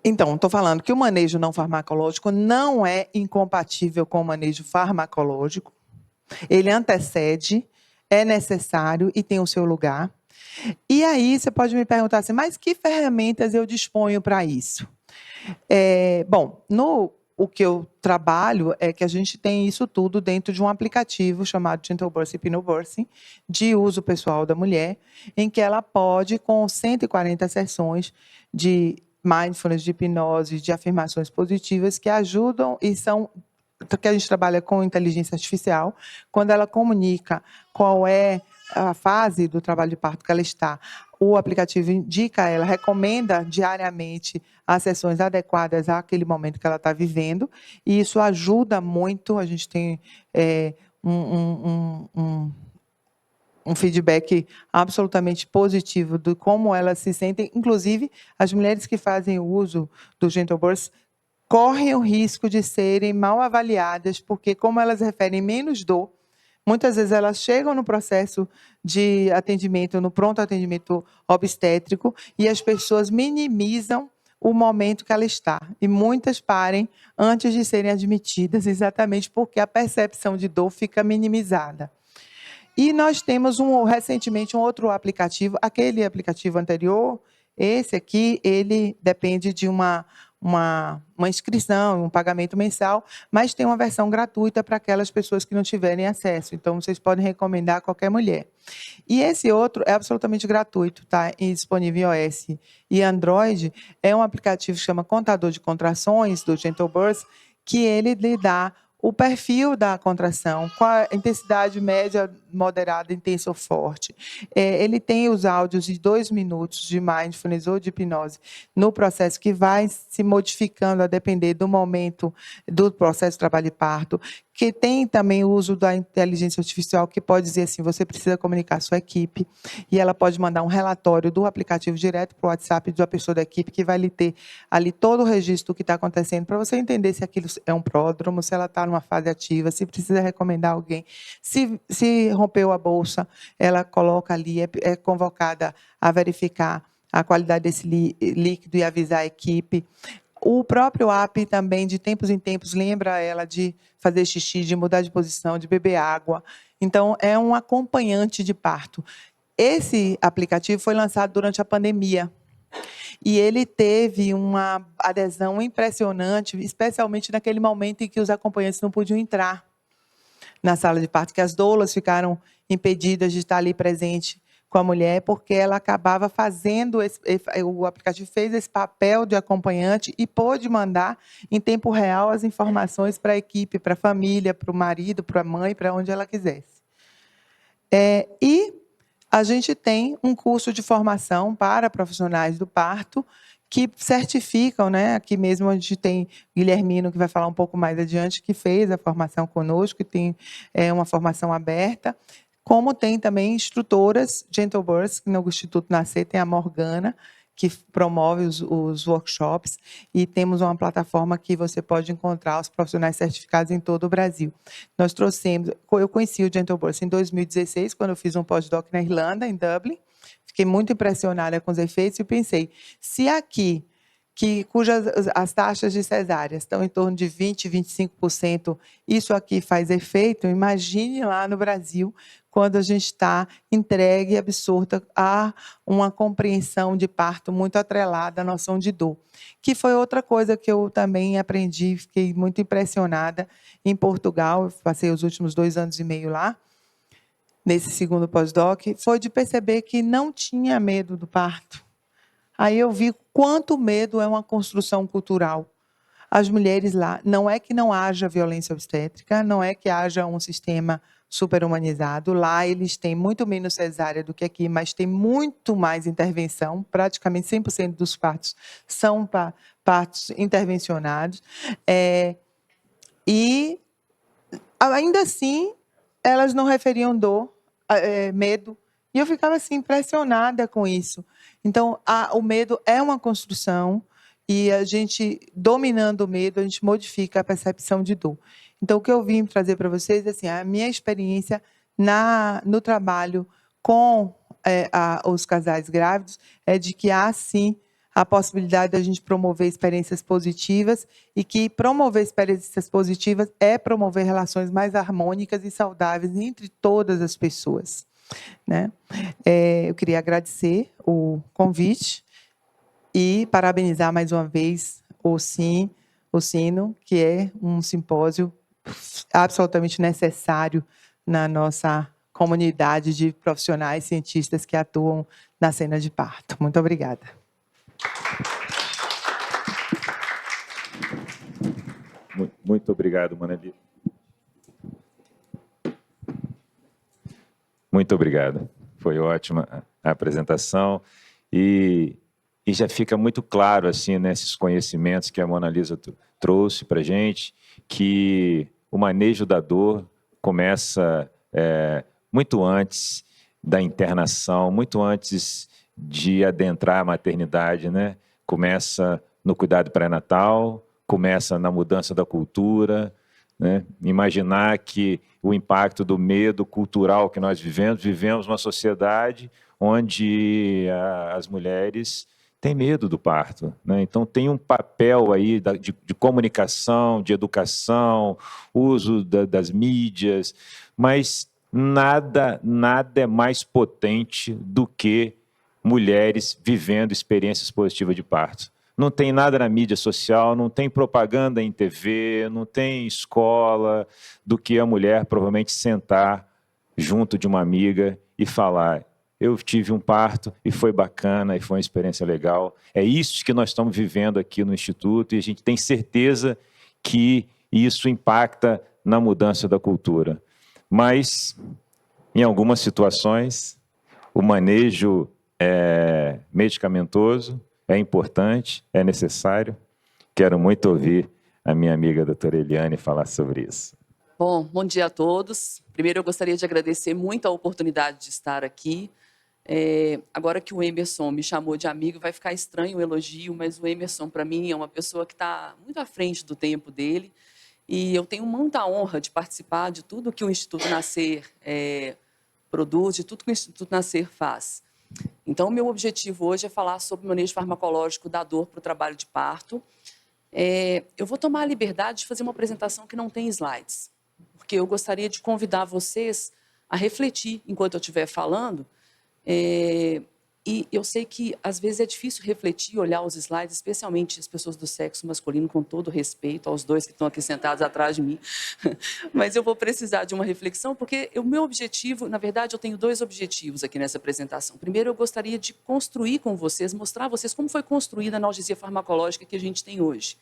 Então, estou falando que o manejo não farmacológico não é incompatível com o manejo farmacológico, ele antecede, é necessário e tem o seu lugar. E aí você pode me perguntar assim, mas que ferramentas eu disponho para isso? O que eu trabalho é que a gente tem isso tudo dentro de um aplicativo chamado Gentle Birth Hypnobirthing, de uso pessoal da mulher, em que ela pode, com 140 sessões de mindfulness, de hipnose, de afirmações positivas, que ajudam e são que a gente trabalha com inteligência artificial, quando ela comunica qual é a fase do trabalho de parto que ela está, o aplicativo indica ela, recomenda diariamente as sessões adequadas àquele momento que ela está vivendo, e isso ajuda muito. A gente tem um feedback absolutamente positivo de como elas se sentem. Inclusive, as mulheres que fazem o uso do Gentle Birth correm o risco de serem mal avaliadas, porque, como elas referem menos dor, muitas vezes elas chegam no processo de atendimento, no pronto atendimento obstétrico, e as pessoas minimizam o momento que ela está. E muitas parem antes de serem admitidas, exatamente porque a percepção de dor fica minimizada. E nós temos recentemente um outro aplicativo, aquele aplicativo anterior, esse aqui, ele depende de uma inscrição, um pagamento mensal, mas tem uma versão gratuita para aquelas pessoas que não tiverem acesso. Então, vocês podem recomendar a qualquer mulher. E esse outro é absolutamente gratuito, tá? E disponível em iOS e Android. É um aplicativo que chama Contador de Contrações, do Gentle Birth, que ele lhe dá o perfil da contração, qual a intensidade média moderada, intensa ou forte. Ele tem os áudios de 2 minutos de mindfulness ou de hipnose no processo, que vai se modificando a depender do momento do processo de trabalho de parto, que tem também o uso da inteligência artificial, que pode dizer assim, você precisa comunicar com a sua equipe, e ela pode mandar um relatório do aplicativo direto para o WhatsApp da pessoa da equipe, que vai lhe ter ali todo o registro do que está acontecendo, para você entender se aquilo é um pródromo, se ela está numa fase ativa, se precisa recomendar alguém, se rompeu a bolsa, ela coloca ali, é convocada a verificar a qualidade desse líquido e avisar a equipe. O próprio app também, de tempos em tempos, lembra ela de fazer xixi, de mudar de posição, de beber água. Então, é um acompanhante de parto. Esse aplicativo foi lançado durante a pandemia. E ele teve uma adesão impressionante, especialmente naquele momento em que os acompanhantes não podiam entrar na sala de parto, que as doulas ficaram impedidas de estar ali presente com a mulher, porque ela acabava fazendo, o aplicativo fez esse papel de acompanhante e pôde mandar em tempo real as informações para a equipe, para a família, para o marido, para a mãe, para onde ela quisesse. E a gente tem um curso de formação para profissionais do parto que certificam, né? Aqui mesmo a gente tem Guilhermino, que vai falar um pouco mais adiante, que fez a formação conosco, que tem uma formação aberta, como tem também instrutoras Gentle Birth, no Instituto Nascer tem a Morgana, que promove os workshops, e temos uma plataforma que você pode encontrar os profissionais certificados em todo o Brasil. Nós trouxemos, eu conheci o Gentle Birth em 2016, quando eu fiz um pós-doc na Irlanda, em Dublin. Fiquei muito impressionada com os efeitos e pensei, se aqui, cujas as taxas de cesáreas estão em torno de 20%, 25%, isso aqui faz efeito, imagine lá no Brasil, quando a gente está entregue e absorta a uma compreensão de parto muito atrelada à noção de dor. Que foi outra coisa que eu também aprendi, fiquei muito impressionada em Portugal, eu passei os últimos 2 anos e meio lá, nesse segundo pós-doc, foi de perceber que não tinha medo do parto. Aí eu vi quanto medo é uma construção cultural. As mulheres lá, não é que não haja violência obstétrica, não é que haja um sistema super-humanizado. Lá eles têm muito menos cesárea do que aqui, mas tem muito mais intervenção. Praticamente 100% dos partos são partos intervencionados. E, ainda assim, elas não referiam dor, medo. E eu ficava assim, impressionada com isso. Então, o medo é uma construção e a gente, dominando o medo, a gente modifica a percepção de dor. Então, o que eu vim trazer para vocês é assim, a minha experiência no trabalho com os casais grávidos é de que há, sim, a possibilidade de a gente promover experiências positivas e que promover experiências positivas é promover relações mais harmônicas e saudáveis entre todas as pessoas. Né? Eu queria agradecer o convite e parabenizar mais uma vez o Sino, que é um simpósio absolutamente necessário na nossa comunidade de profissionais cientistas que atuam na cena de parto. Muito obrigada. Muito obrigado, Maneli. Muito obrigado. Foi ótima a apresentação e já fica muito claro assim nesses conhecimentos que a Mona Lisa trouxe para a gente, que o manejo da dor começa muito antes da internação, muito antes de adentrar a maternidade, né? Começa no cuidado pré-natal, começa na mudança da cultura, né? Imaginar que o impacto do medo cultural que nós vivemos numa sociedade onde as mulheres têm medo do parto, né? Então tem um papel aí de comunicação, de educação, uso das mídias, mas nada é mais potente do que mulheres vivendo experiências positivas de parto. Não tem nada na mídia social, não tem propaganda em TV, não tem escola, do que a mulher provavelmente sentar junto de uma amiga e falar: eu tive um parto e foi bacana, e foi uma experiência legal. É isso que nós estamos vivendo aqui no Instituto e a gente tem certeza que isso impacta na mudança da cultura. Mas, Em algumas situações, o manejo medicamentoso é importante, é necessário. Quero muito ouvir a minha amiga doutora Eliane falar sobre isso. Bom dia a todos. Primeiro, eu gostaria de agradecer muito a oportunidade de estar aqui. Agora que o Emerson me chamou de amigo, vai ficar estranho o elogio, mas o Emerson, para mim, é uma pessoa que está muito à frente do tempo dele. E eu tenho muita honra de participar de tudo que o Instituto Nascer produz, de tudo que o Instituto Nascer faz. Então, o meu objetivo hoje é falar sobre o manejo farmacológico da dor para o trabalho de parto. Eu vou tomar a liberdade de fazer uma apresentação que não tem slides, porque eu gostaria de convidar vocês a refletir enquanto eu estiver falando. E eu sei que, às vezes, é difícil refletir, olhar os slides, especialmente as pessoas do sexo masculino, com todo respeito aos dois que estão aqui sentados atrás de mim. Mas eu vou precisar de uma reflexão, porque o meu objetivo, na verdade, eu tenho dois objetivos aqui nessa apresentação. Primeiro, eu gostaria de construir com vocês, mostrar a vocês como foi construída a analgesia farmacológica que a gente tem hoje.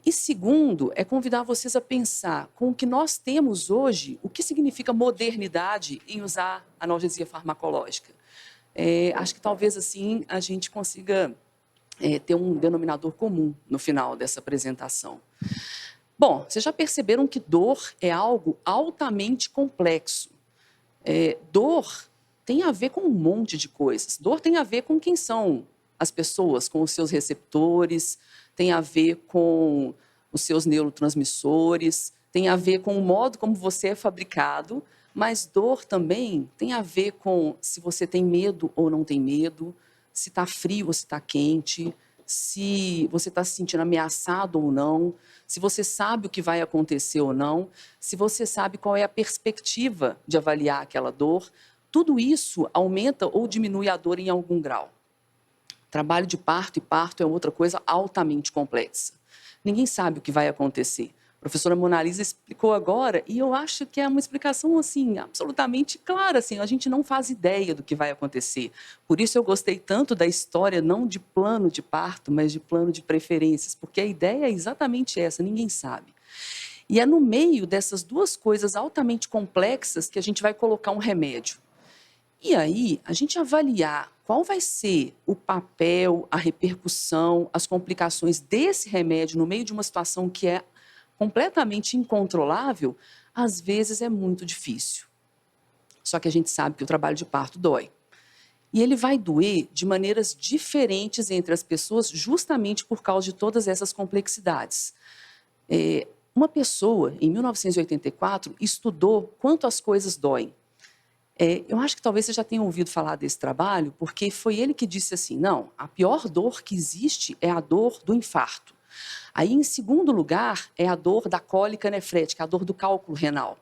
E segundo, é convidar vocês a pensar com o que nós temos hoje, o que significa modernidade em usar a analgesia farmacológica. Acho que talvez assim a gente consiga ter um denominador comum no final dessa apresentação. Bom, vocês já perceberam que dor é algo altamente complexo. Dor tem a ver com um monte de coisas. Dor tem a ver com quem são as pessoas, com os seus receptores, tem a ver com os seus neurotransmissores, tem a ver com o modo como você é fabricado, mas dor também tem a ver com se você tem medo ou não tem medo, se está frio ou se está quente, se você está se sentindo ameaçado ou não, se você sabe o que vai acontecer ou não, se você sabe qual é a perspectiva de avaliar aquela dor. Tudo isso aumenta ou diminui a dor em algum grau. Trabalho de parto e parto é outra coisa altamente complexa. Ninguém sabe o que vai acontecer. A professora Mona Lisa explicou agora, e eu acho que é uma explicação assim, absolutamente clara. Assim, a gente não faz ideia do que vai acontecer. Por isso eu gostei tanto da história, não de plano de parto, mas de plano de preferências, porque a ideia é exatamente essa, ninguém sabe. E é no meio dessas duas coisas altamente complexas que a gente vai colocar um remédio. E aí, a gente avaliar qual vai ser o papel, a repercussão, as complicações desse remédio no meio de uma situação que é completamente incontrolável, às vezes é muito difícil. Só que a gente sabe que o trabalho de parto dói. E ele vai doer de maneiras diferentes entre as pessoas, justamente por causa de todas essas complexidades. Uma pessoa, em 1984, estudou quanto as coisas doem. Eu acho que talvez você já tenha ouvido falar desse trabalho, porque foi ele que disse assim, não, a pior dor que existe é a dor do infarto. Aí, em segundo lugar, é a dor da cólica nefrética, a dor do cálculo renal.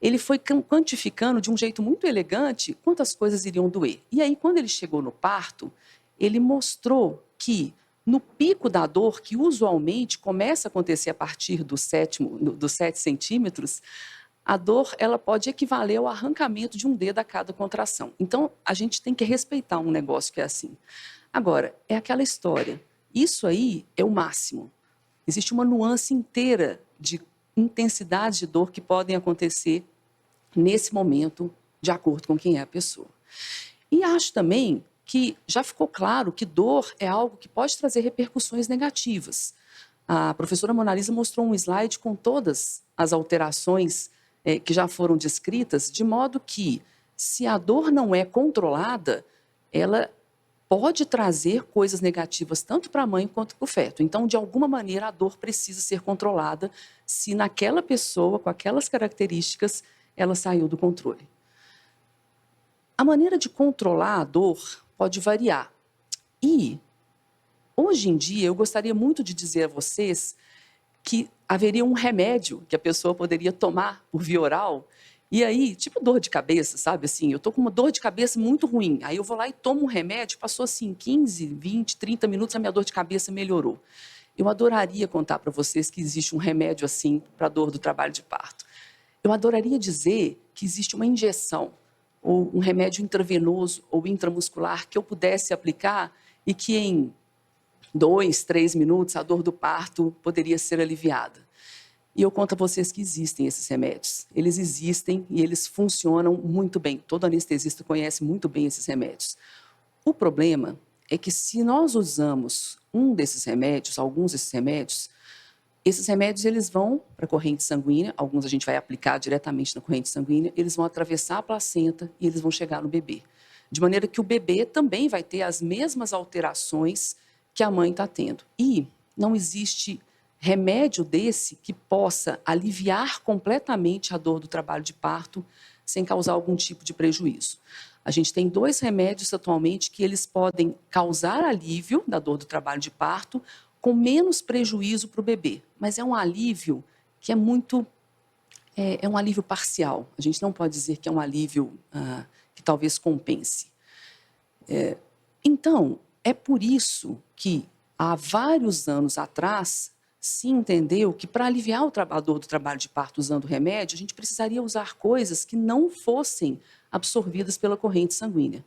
Ele foi quantificando de um jeito muito elegante quantas coisas iriam doer. E aí, quando ele chegou no parto, ele mostrou que no pico da dor, que usualmente começa a acontecer a partir dos 7 centímetros, a dor ela pode equivaler ao arrancamento de um dedo a cada contração. Então, a gente tem que respeitar um negócio que é assim. Agora, é aquela história. Isso aí é o máximo. Existe uma nuance inteira de intensidades de dor que podem acontecer nesse momento, de acordo com quem é a pessoa. E acho também que já ficou claro que dor é algo que pode trazer repercussões negativas. A professora Mona Lisa mostrou um slide com todas as alterações que já foram descritas, de modo que, se a dor não é controlada, ela pode trazer coisas negativas tanto para a mãe quanto para o feto. Então, de alguma maneira, a dor precisa ser controlada se naquela pessoa, com aquelas características, ela saiu do controle. A maneira de controlar a dor pode variar. E, hoje em dia, eu gostaria muito de dizer a vocês que haveria um remédio que a pessoa poderia tomar por via oral, e aí, tipo dor de cabeça, sabe? Assim, eu tô com uma dor de cabeça muito ruim, aí eu vou lá e tomo um remédio, passou assim 15, 20, 30 minutos, a minha dor de cabeça melhorou. Eu adoraria contar para vocês que existe um remédio assim para a dor do trabalho de parto. Eu adoraria dizer que existe uma injeção, ou um remédio intravenoso ou intramuscular que eu pudesse aplicar e que em 2, 3 minutos a dor do parto poderia ser aliviada. E eu conto a vocês que existem esses remédios. Eles existem e eles funcionam muito bem. Todo anestesista conhece muito bem esses remédios. O problema é que se nós usamos um desses remédios, alguns desses remédios, esses remédios eles vão para a corrente sanguínea, alguns a gente vai aplicar diretamente na corrente sanguínea, eles vão atravessar a placenta e eles vão chegar no bebê. De maneira que o bebê também vai ter as mesmas alterações que a mãe está tendo. E não existe remédio desse que possa aliviar completamente a dor do trabalho de parto sem causar algum tipo de prejuízo. A gente tem 2 remédios atualmente que eles podem causar alívio da dor do trabalho de parto com menos prejuízo para o bebê, mas é um alívio que é um alívio parcial. A gente não pode dizer que é um alívio que talvez compense. Então, é por isso que há vários anos atrás se entendeu que para aliviar a dor do trabalho de parto usando remédio, a gente precisaria usar coisas que não fossem absorvidas pela corrente sanguínea.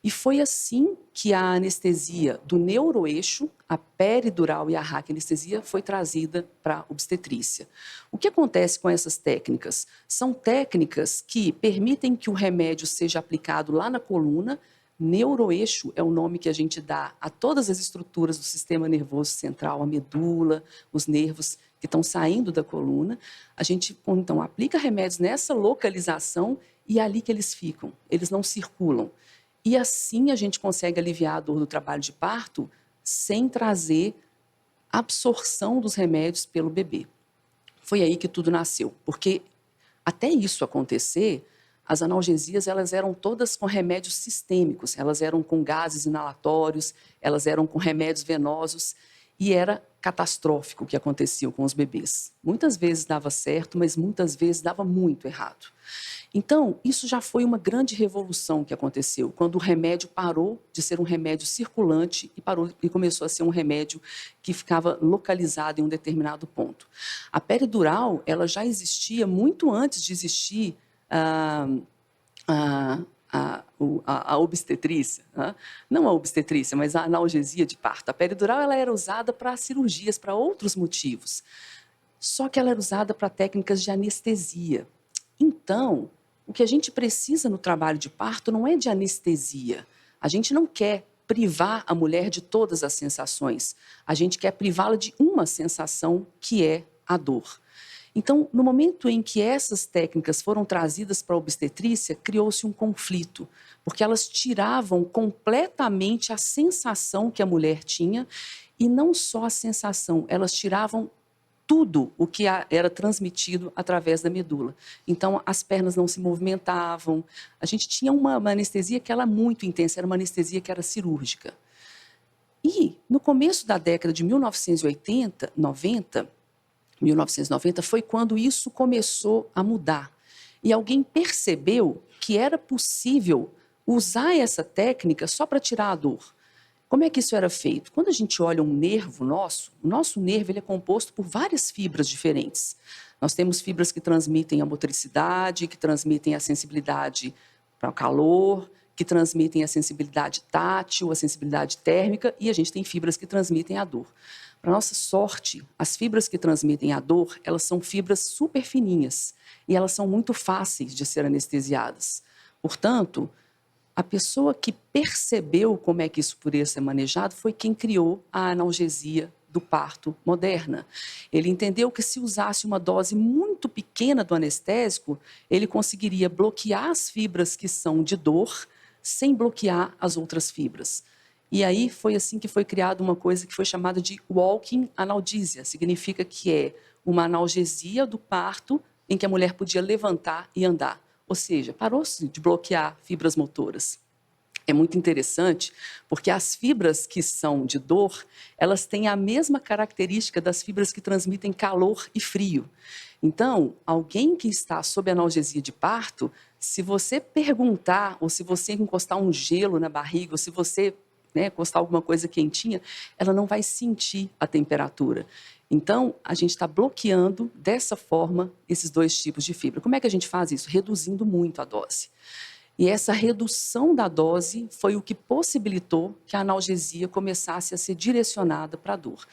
E foi assim que a anestesia do neuroeixo, a peridural e a raquianestesia foi trazida para a obstetrícia. O que acontece com essas técnicas? São técnicas que permitem que o remédio seja aplicado lá na coluna. Neuroeixo é o nome que a gente dá a todas as estruturas do sistema nervoso central, a medula, os nervos que estão saindo da coluna. A gente, então, aplica remédios nessa localização e é ali que eles ficam, eles não circulam. E assim a gente consegue aliviar a dor do trabalho de parto sem trazer absorção dos remédios pelo bebê. Foi aí que tudo nasceu, porque até isso acontecer, as analgesias elas eram todas com remédios sistêmicos, elas eram com gases inalatórios, elas eram com remédios venosos e era catastrófico o que acontecia com os bebês. Muitas vezes dava certo, mas muitas vezes dava muito errado. Então, isso já foi uma grande revolução que aconteceu, quando o remédio parou de ser um remédio circulante e começou a ser um remédio que ficava localizado em um determinado ponto. A peridural, ela já existia muito antes de existir a obstetrícia, né? Não a obstetrícia, mas a analgesia de parto. A peridural ela era usada para cirurgias, para outros motivos, só que ela era usada para técnicas de anestesia. Então, o que a gente precisa no trabalho de parto não é de anestesia. A gente não quer privar a mulher de todas as sensações. A gente quer privá-la de uma sensação, que é a dor. Então, no momento em que essas técnicas foram trazidas para a obstetrícia, criou-se um conflito, porque elas tiravam completamente a sensação que a mulher tinha, e não só a sensação, elas tiravam tudo o que era transmitido através da medula. Então, as pernas não se movimentavam. A gente tinha uma anestesia que era muito intensa, era uma anestesia que era cirúrgica. E, no começo da década de 1990 foi quando isso começou a mudar. E alguém percebeu que era possível usar essa técnica só para tirar a dor. Como é que isso era feito? Quando a gente olha um nervo nosso, o nosso nervo ele é composto por várias fibras diferentes. Nós temos fibras que transmitem a motricidade, que transmitem a sensibilidade para o calor, que transmitem a sensibilidade tátil, a sensibilidade térmica, e a gente tem fibras que transmitem a dor. Para nossa sorte, as fibras que transmitem a dor, elas são fibras super fininhas e elas são muito fáceis de ser anestesiadas. Portanto, a pessoa que percebeu como é que isso poderia ser manejado foi quem criou a analgesia do parto moderna. Ele entendeu que se usasse uma dose muito pequena do anestésico, ele conseguiria bloquear as fibras que são de dor sem bloquear as outras fibras. E aí foi assim que foi criada uma coisa que foi chamada de walking analgesia. Significa que é uma analgesia do parto em que a mulher podia levantar e andar. Ou seja, parou-se de bloquear fibras motoras. É muito interessante, porque as fibras que são de dor, elas têm a mesma característica das fibras que transmitem calor e frio. Então, alguém que está sob analgesia de parto, se você perguntar, ou se você encostar um gelo na barriga, ou se você encostar alguma coisa quentinha, ela não vai sentir a temperatura. Então, a gente está bloqueando, dessa forma, esses dois tipos de fibra. Como é que a gente faz isso? Reduzindo muito a dose. E essa redução da dose foi o que possibilitou que a analgesia começasse a ser direcionada para a dor.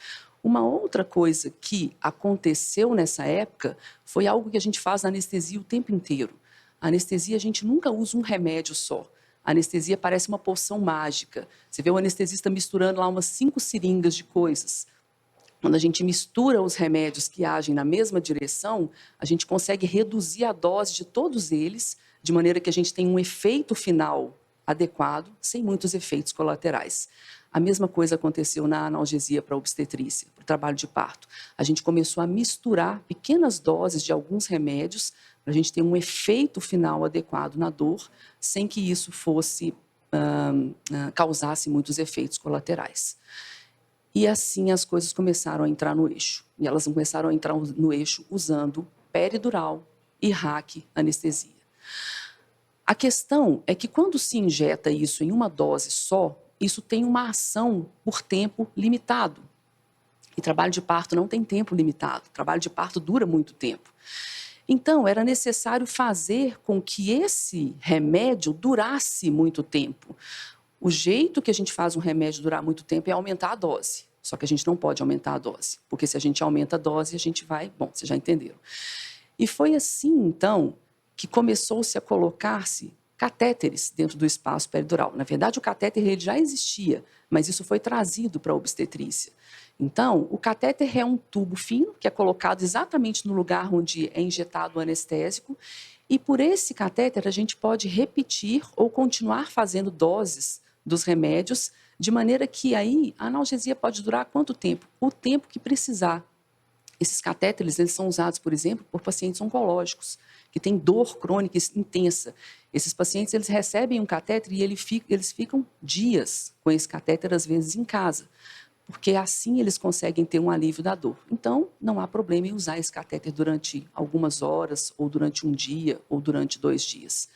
Uma outra coisa que aconteceu nessa época foi algo que a gente faz na anestesia o tempo inteiro. A anestesia, a gente nunca usa um remédio só. A anestesia parece uma poção mágica. Você vê o anestesista misturando lá umas 5 seringas de coisas. Quando a gente mistura os remédios que agem na mesma direção, a gente consegue reduzir a dose de todos eles, de maneira que a gente tem um efeito final adequado, sem muitos efeitos colaterais. A mesma coisa aconteceu na analgesia para obstetrícia, para o trabalho de parto. A gente começou a misturar pequenas doses de alguns remédios para a gente ter um efeito final adequado na dor, sem que isso fosse causasse muitos efeitos colaterais. E assim as coisas começaram a entrar no eixo. E elas começaram a entrar no eixo usando peridural e RAC anestesia. A questão é que quando se injeta isso em uma dose só, isso tem uma ação por tempo limitado. E trabalho de parto não tem tempo limitado. Trabalho de parto dura muito tempo. Então, era necessário fazer com que esse remédio durasse muito tempo. O jeito que a gente faz um remédio durar muito tempo é aumentar a dose. Só que a gente não pode aumentar a dose. Porque se a gente aumenta a dose, a gente vai... Bom, vocês já entenderam. E foi assim, então, que começou-se a colocar-se catéteres dentro do espaço peridural. Na verdade, o catéter ele já existia, mas isso foi trazido para a obstetrícia. Então, o catéter é um tubo fino que é colocado exatamente no lugar onde é injetado o anestésico, e por esse catéter a gente pode repetir ou continuar fazendo doses dos remédios, de maneira que aí a analgesia pode durar quanto tempo? O tempo que precisar. Esses catéteres eles são usados, por exemplo, por pacientes oncológicos, que têm dor crônica intensa. Esses pacientes eles recebem um catéter e eles ficam dias com esse catéter, às vezes, em casa, porque assim eles conseguem ter um alívio da dor. Então, não há problema em usar esse catéter durante algumas horas, ou durante um dia, ou durante 2 dias.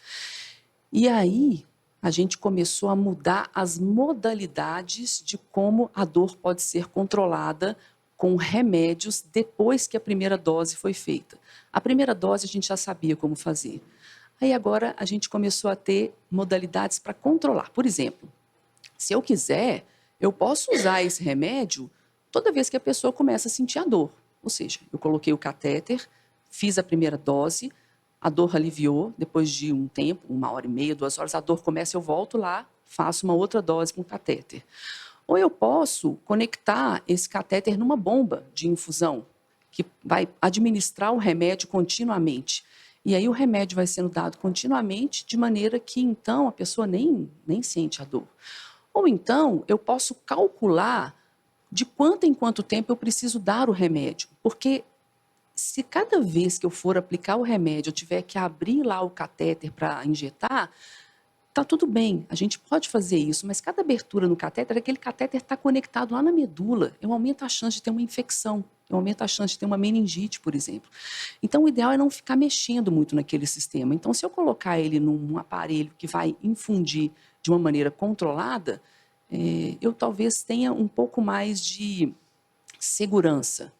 E aí, a gente começou a mudar as modalidades de como a dor pode ser controlada com remédios depois que a primeira dose foi feita. A primeira dose a gente já sabia como fazer. Aí agora a gente começou a ter modalidades para controlar. Por exemplo, se eu quiser, eu posso usar esse remédio toda vez que a pessoa começa a sentir a dor. Ou seja, eu coloquei o catéter, fiz a primeira dose, a dor aliviou, depois de um tempo, 1h30, 2 horas, a dor começa, eu volto lá, faço uma outra dose com o catéter. Ou eu posso conectar esse catéter numa bomba de infusão, que vai administrar o remédio continuamente. E aí o remédio vai sendo dado continuamente, de maneira que, então, a pessoa nem sente a dor. Ou então, eu posso calcular de quanto em quanto tempo eu preciso dar o remédio. Porque se cada vez que eu for aplicar o remédio, eu tiver que abrir lá o catéter para injetar, tá tudo bem, a gente pode fazer isso, mas cada abertura no catéter, aquele catéter está conectado lá na medula, eu aumento a chance de ter uma infecção, eu aumento a chance de ter uma meningite, por exemplo. Então, o ideal é não ficar mexendo muito naquele sistema. Então, se eu colocar ele num aparelho que vai infundir de uma maneira controlada, eu talvez tenha um pouco mais de segurança.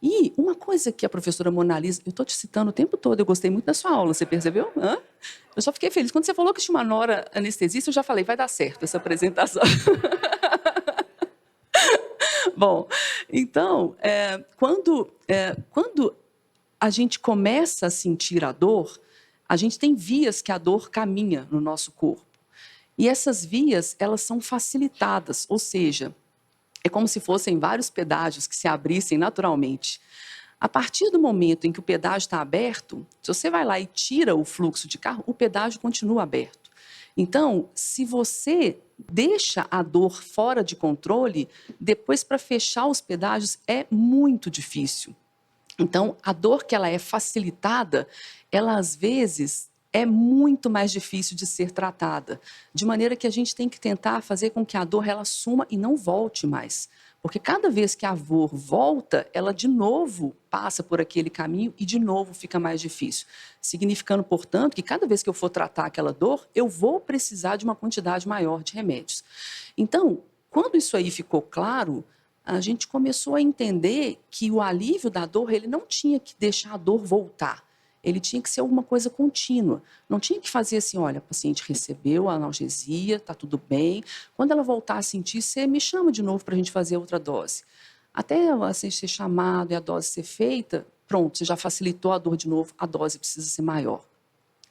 E uma coisa que a professora Mona Lisa, eu estou te citando o tempo todo, eu gostei muito da sua aula, você percebeu? Eu só fiquei feliz. Quando você falou que tinha uma nora anestesista, eu já falei, vai dar certo essa apresentação. Bom, então, quando a gente começa a sentir a dor, a gente tem vias que a dor caminha no nosso corpo. E essas vias, elas são facilitadas, ou seja, é como se fossem vários pedágios que se abrissem naturalmente. A partir do momento em que o pedágio está aberto, se você vai lá e tira o fluxo de carro, o pedágio continua aberto. Então, se você deixa a dor fora de controle, depois para fechar os pedágios é muito difícil. Então, a dor que ela é facilitada, ela às vezes é muito mais difícil de ser tratada, de maneira que a gente tem que tentar fazer com que a dor ela suma e não volte mais. Porque cada vez que a dor volta, ela de novo passa por aquele caminho e de novo fica mais difícil. Significando, portanto, que cada vez que eu for tratar aquela dor, eu vou precisar de uma quantidade maior de remédios. Então, quando isso aí ficou claro, a gente começou a entender que o alívio da dor, ele não tinha que deixar a dor voltar. Ele tinha que ser alguma coisa contínua. Não tinha que fazer assim, olha, a paciente recebeu a analgesia, está tudo bem. Quando ela voltar a sentir, você me chama de novo para a gente fazer outra dose. Até assim, ser chamado e a dose ser feita, pronto, você já facilitou a dor de novo, a dose precisa ser maior.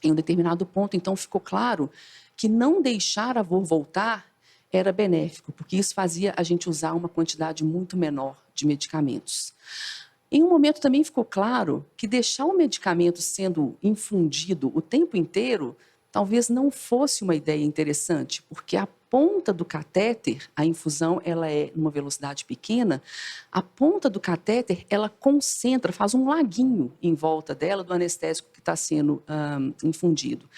Em um determinado ponto, então, ficou claro que não deixar a dor voltar era benéfico, porque isso fazia a gente usar uma quantidade muito menor de medicamentos. Em um momento também ficou claro que deixar o medicamento sendo infundido o tempo inteiro talvez não fosse uma ideia interessante, porque a ponta do catéter, a infusão ela é numa velocidade pequena, a ponta do catéter ela concentra, faz um laguinho em volta dela do anestésico que está sendo infundido.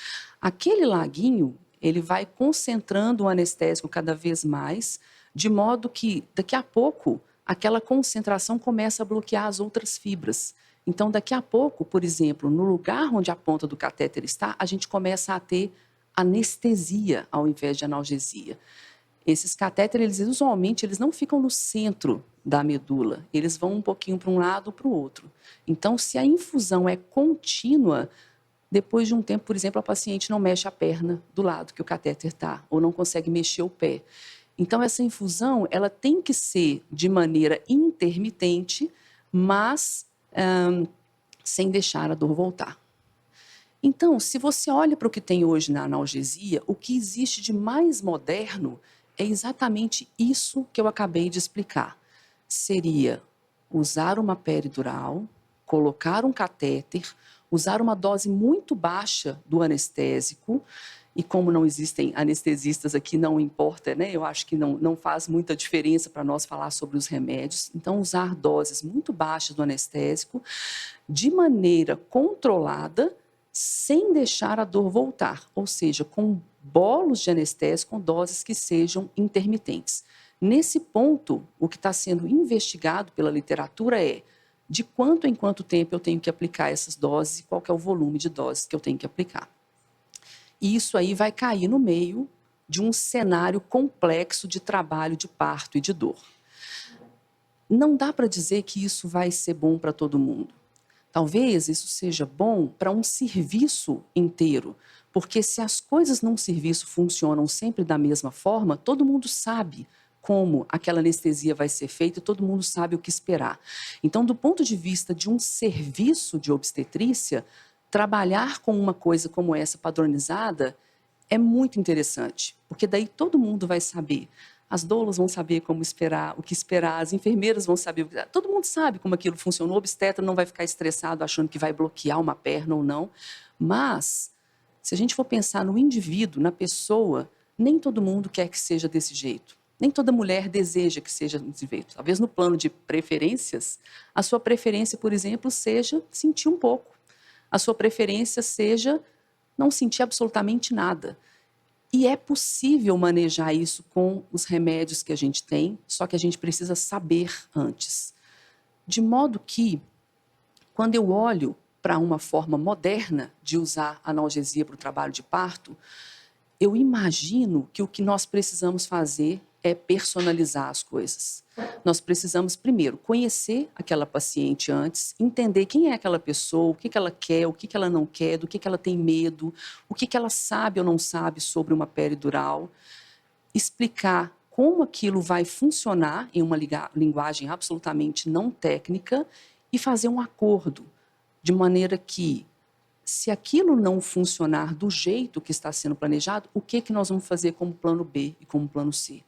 Aquele laguinho ele vai concentrando o anestésico cada vez mais, de modo que daqui a pouco aquela concentração começa a bloquear as outras fibras. Então, daqui a pouco, por exemplo, no lugar onde a ponta do catéter está, a gente começa a ter anestesia ao invés de analgesia. Esses catéteres, usualmente, eles não ficam no centro da medula, eles vão um pouquinho para um lado ou para o outro. Então, se a infusão é contínua, depois de um tempo, por exemplo, a paciente não mexe a perna do lado que o catéter está, ou não consegue mexer o pé. Então, essa infusão ela tem que ser de maneira intermitente, mas sem deixar a dor voltar. Então, se você olha para o que tem hoje na analgesia, o que existe de mais moderno é exatamente isso que eu acabei de explicar. Seria usar uma peridural, colocar um catéter, usar uma dose muito baixa do anestésico, e como não existem anestesistas aqui, não importa, né? Eu acho que não faz muita diferença para nós falar sobre os remédios. Então, usar doses muito baixas do anestésico, de maneira controlada, sem deixar a dor voltar, ou seja, com bolos de anestésico, com doses que sejam intermitentes. Nesse ponto, o que está sendo investigado pela literatura é de quanto em quanto tempo eu tenho que aplicar essas doses e qual que é o volume de doses que eu tenho que aplicar. E isso aí vai cair no meio de um cenário complexo de trabalho de parto e de dor. Não dá para dizer que isso vai ser bom para todo mundo. Talvez isso seja bom para um serviço inteiro, porque se as coisas num serviço funcionam sempre da mesma forma, todo mundo sabe como aquela anestesia vai ser feita e todo mundo sabe o que esperar. Então, do ponto de vista de um serviço de obstetrícia, trabalhar com uma coisa como essa padronizada é muito interessante, porque daí todo mundo vai saber. As doulas vão saber como esperar, o que esperar, as enfermeiras vão saber, todo mundo sabe como aquilo funciona. O obstetra não vai ficar estressado achando que vai bloquear uma perna ou não. Mas, se a gente for pensar no indivíduo, na pessoa, nem todo mundo quer que seja desse jeito. Nem toda mulher deseja que seja desse jeito. Talvez no plano de preferências, a sua preferência, por exemplo, seja sentir um pouco. A sua preferência seja não sentir absolutamente nada. E é possível manejar isso com os remédios que a gente tem, só que a gente precisa saber antes. De modo que, quando eu olho para uma forma moderna de usar analgesia para o trabalho de parto, eu imagino que o que nós precisamos fazer é personalizar as coisas. Nós precisamos, primeiro, conhecer aquela paciente antes, entender quem é aquela pessoa, o que ela quer, o que ela não quer, do que ela tem medo, o que ela sabe ou não sabe sobre uma peridural, explicar como aquilo vai funcionar em uma linguagem absolutamente não técnica e fazer um acordo, de maneira que, se aquilo não funcionar do jeito que está sendo planejado, o que nós vamos fazer como plano B e como plano C?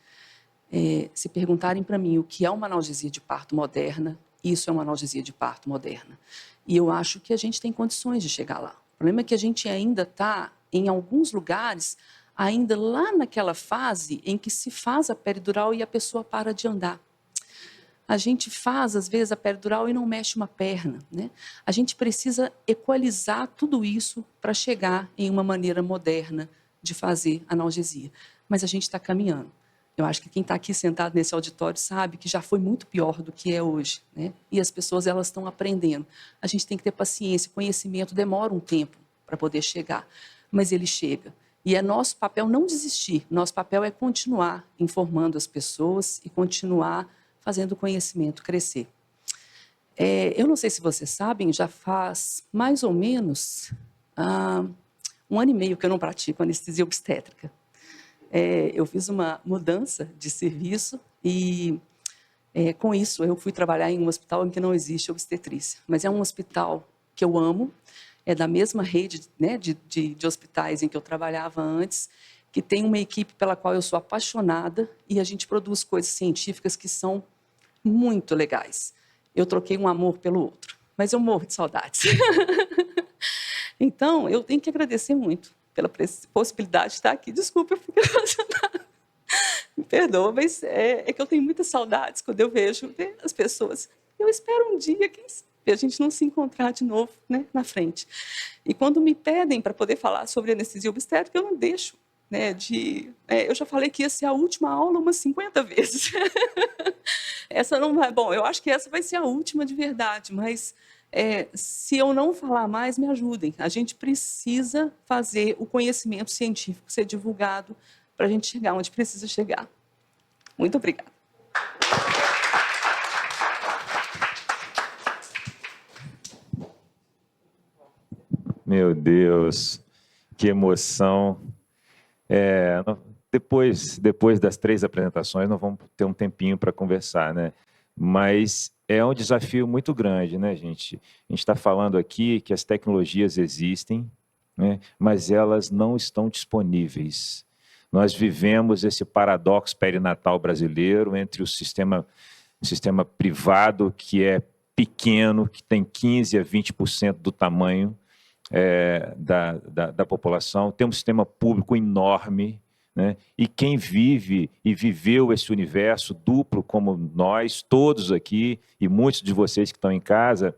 Se perguntarem para mim o que é uma analgesia de parto moderna, isso é uma analgesia de parto moderna. E eu acho que a gente tem condições de chegar lá. O problema é que a gente ainda está, em alguns lugares, ainda lá naquela fase em que se faz a peridural e a pessoa para de andar. A gente faz, às vezes, a peridural e não mexe uma perna, né? A gente precisa equalizar tudo isso para chegar em uma maneira moderna de fazer analgesia. Mas a gente está caminhando. Eu acho que quem está aqui sentado nesse auditório sabe que já foi muito pior do que é hoje, né? E as pessoas elas estão aprendendo. A gente tem que ter paciência, conhecimento demora um tempo para poder chegar, mas ele chega. E é nosso papel não desistir, nosso papel é continuar informando as pessoas e continuar fazendo o conhecimento crescer. Eu não sei se vocês sabem, já faz mais ou menos 1 ano e meio que eu não pratico anestesia obstétrica. Eu fiz uma mudança de serviço e Com isso, eu fui trabalhar em um hospital em que não existe obstetrícia, mas é um hospital que eu amo, é da mesma rede, né, de hospitais em que eu trabalhava antes, que tem uma equipe pela qual eu sou apaixonada e a gente produz coisas científicas que são muito legais. Eu troquei um amor pelo outro, mas eu morro de saudades. Então, eu tenho que agradecer muito pela possibilidade de estar aqui. Desculpa, eu fiquei emocionada. Me perdoa, mas é que eu tenho muitas saudades quando eu vejo as pessoas. Eu espero um dia, quem sabe, a gente não se encontrar de novo, né, na frente. E quando me pedem para poder falar sobre anestesia obstétrica, eu não deixo, né, eu já falei que ia ser a última aula umas 50 vezes. Essa não vai... Bom, eu acho que essa vai ser a última de verdade, mas se eu não falar mais, me ajudem. A gente precisa fazer o conhecimento científico ser divulgado para a gente chegar onde precisa chegar. Muito obrigada. Meu Deus, que emoção. Depois das 3 apresentações, nós vamos ter um tempinho para conversar, né? Mas é um desafio muito grande, né, gente? A gente está falando aqui que as tecnologias existem, né, mas elas não estão disponíveis. Nós vivemos esse paradoxo perinatal brasileiro entre o sistema privado, que é pequeno, que tem 15% a 20% do tamanho da população, tem um sistema público enorme, né? E quem vive e viveu esse universo duplo, como nós, todos aqui, e muitos de vocês que estão em casa,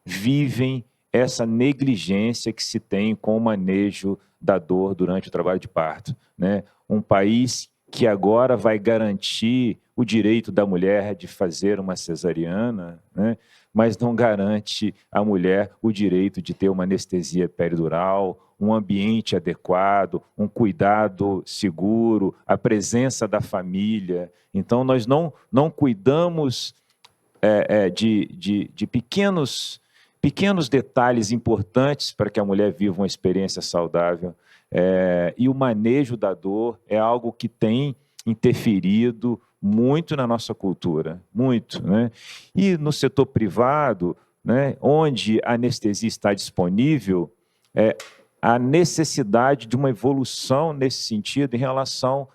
vivem essa negligência que se tem com o manejo da dor durante o trabalho de parto, né? Um país que agora vai garantir o direito da mulher de fazer uma cesariana, né? Mas não garante à mulher o direito de ter uma anestesia peridural, um ambiente adequado, um cuidado seguro, a presença da família. Então, nós não cuidamos de pequenos detalhes importantes para que a mulher viva uma experiência saudável. E o manejo da dor é algo que tem interferido muito na nossa cultura, muito, né? E no setor privado, né, onde a anestesia está disponível, a necessidade de uma evolução nesse sentido em relação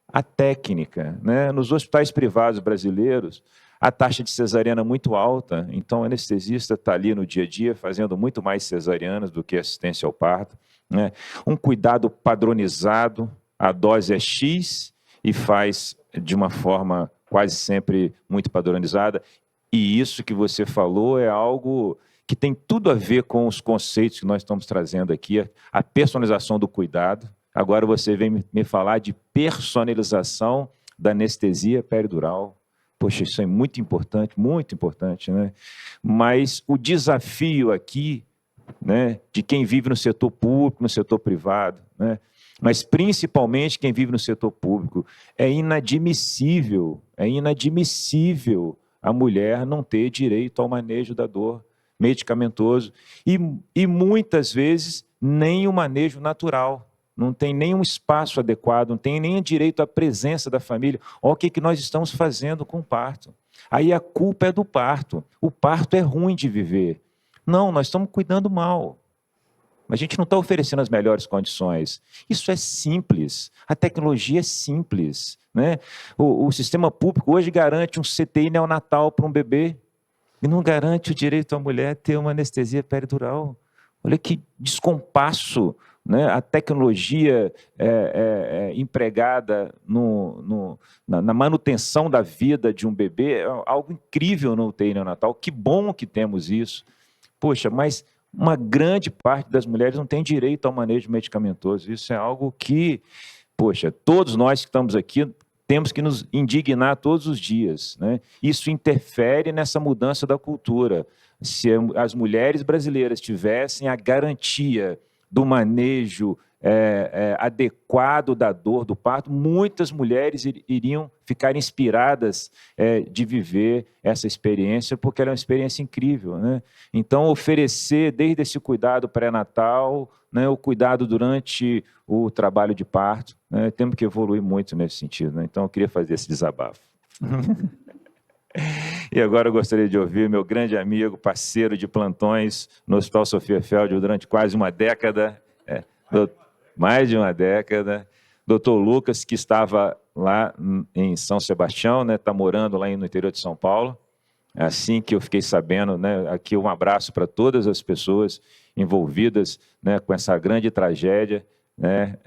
à técnica, né? Nos hospitais privados brasileiros, a taxa de cesariana é muito alta, então o anestesista está ali no dia a dia fazendo muito mais cesarianas do que assistência ao parto, né? Um cuidado padronizado, a dose é X e faz de uma forma quase sempre muito padronizada, e isso que você falou é algo que tem tudo a ver com os conceitos que nós estamos trazendo aqui, a personalização do cuidado. Agora você vem me falar de personalização da anestesia peridural. Poxa, isso é muito importante, né? Mas o desafio aqui, né, de quem vive no setor público, no setor privado, né, mas principalmente quem vive no setor público, é inadmissível a mulher não ter direito ao manejo da dor medicamentoso e muitas vezes nem o manejo natural. Não tem nenhum espaço adequado, não tem nem direito à presença da família. Olha o que nós estamos fazendo com o parto. Aí a culpa é do parto. O parto é ruim de viver. Não, nós estamos cuidando mal. A gente não está oferecendo as melhores condições. Isso é simples. A tecnologia é simples, né? O sistema público hoje garante um CTI neonatal para um bebê e não garante o direito à mulher ter uma anestesia peridural. Olha que descompasso, né? A tecnologia empregada na manutenção da vida de um bebê é algo incrível no UTI neonatal. Que bom que temos isso. Poxa, mas uma grande parte das mulheres não tem direito ao manejo medicamentoso. Isso é algo que, poxa, todos nós que estamos aqui temos que nos indignar todos os dias, né? Isso interfere nessa mudança da cultura. Se as mulheres brasileiras tivessem a garantia do manejo adequado da dor do parto, muitas mulheres iriam ficar inspiradas de viver essa experiência, porque ela é uma experiência incrível, né? Então, oferecer desde esse cuidado pré-natal, né, o cuidado durante o trabalho de parto, né, temos que evoluir muito nesse sentido, né? Então, eu queria fazer esse desabafo. E agora eu gostaria de ouvir meu grande amigo, parceiro de plantões no Hospital Sofia Feld durante quase uma década, mais de uma década, doutor Lucas, que estava lá em São Sebastião, né, está morando lá no interior de São Paulo. Assim que eu fiquei sabendo, né, aqui um abraço para todas as pessoas envolvidas, né, com essa grande tragédia, né,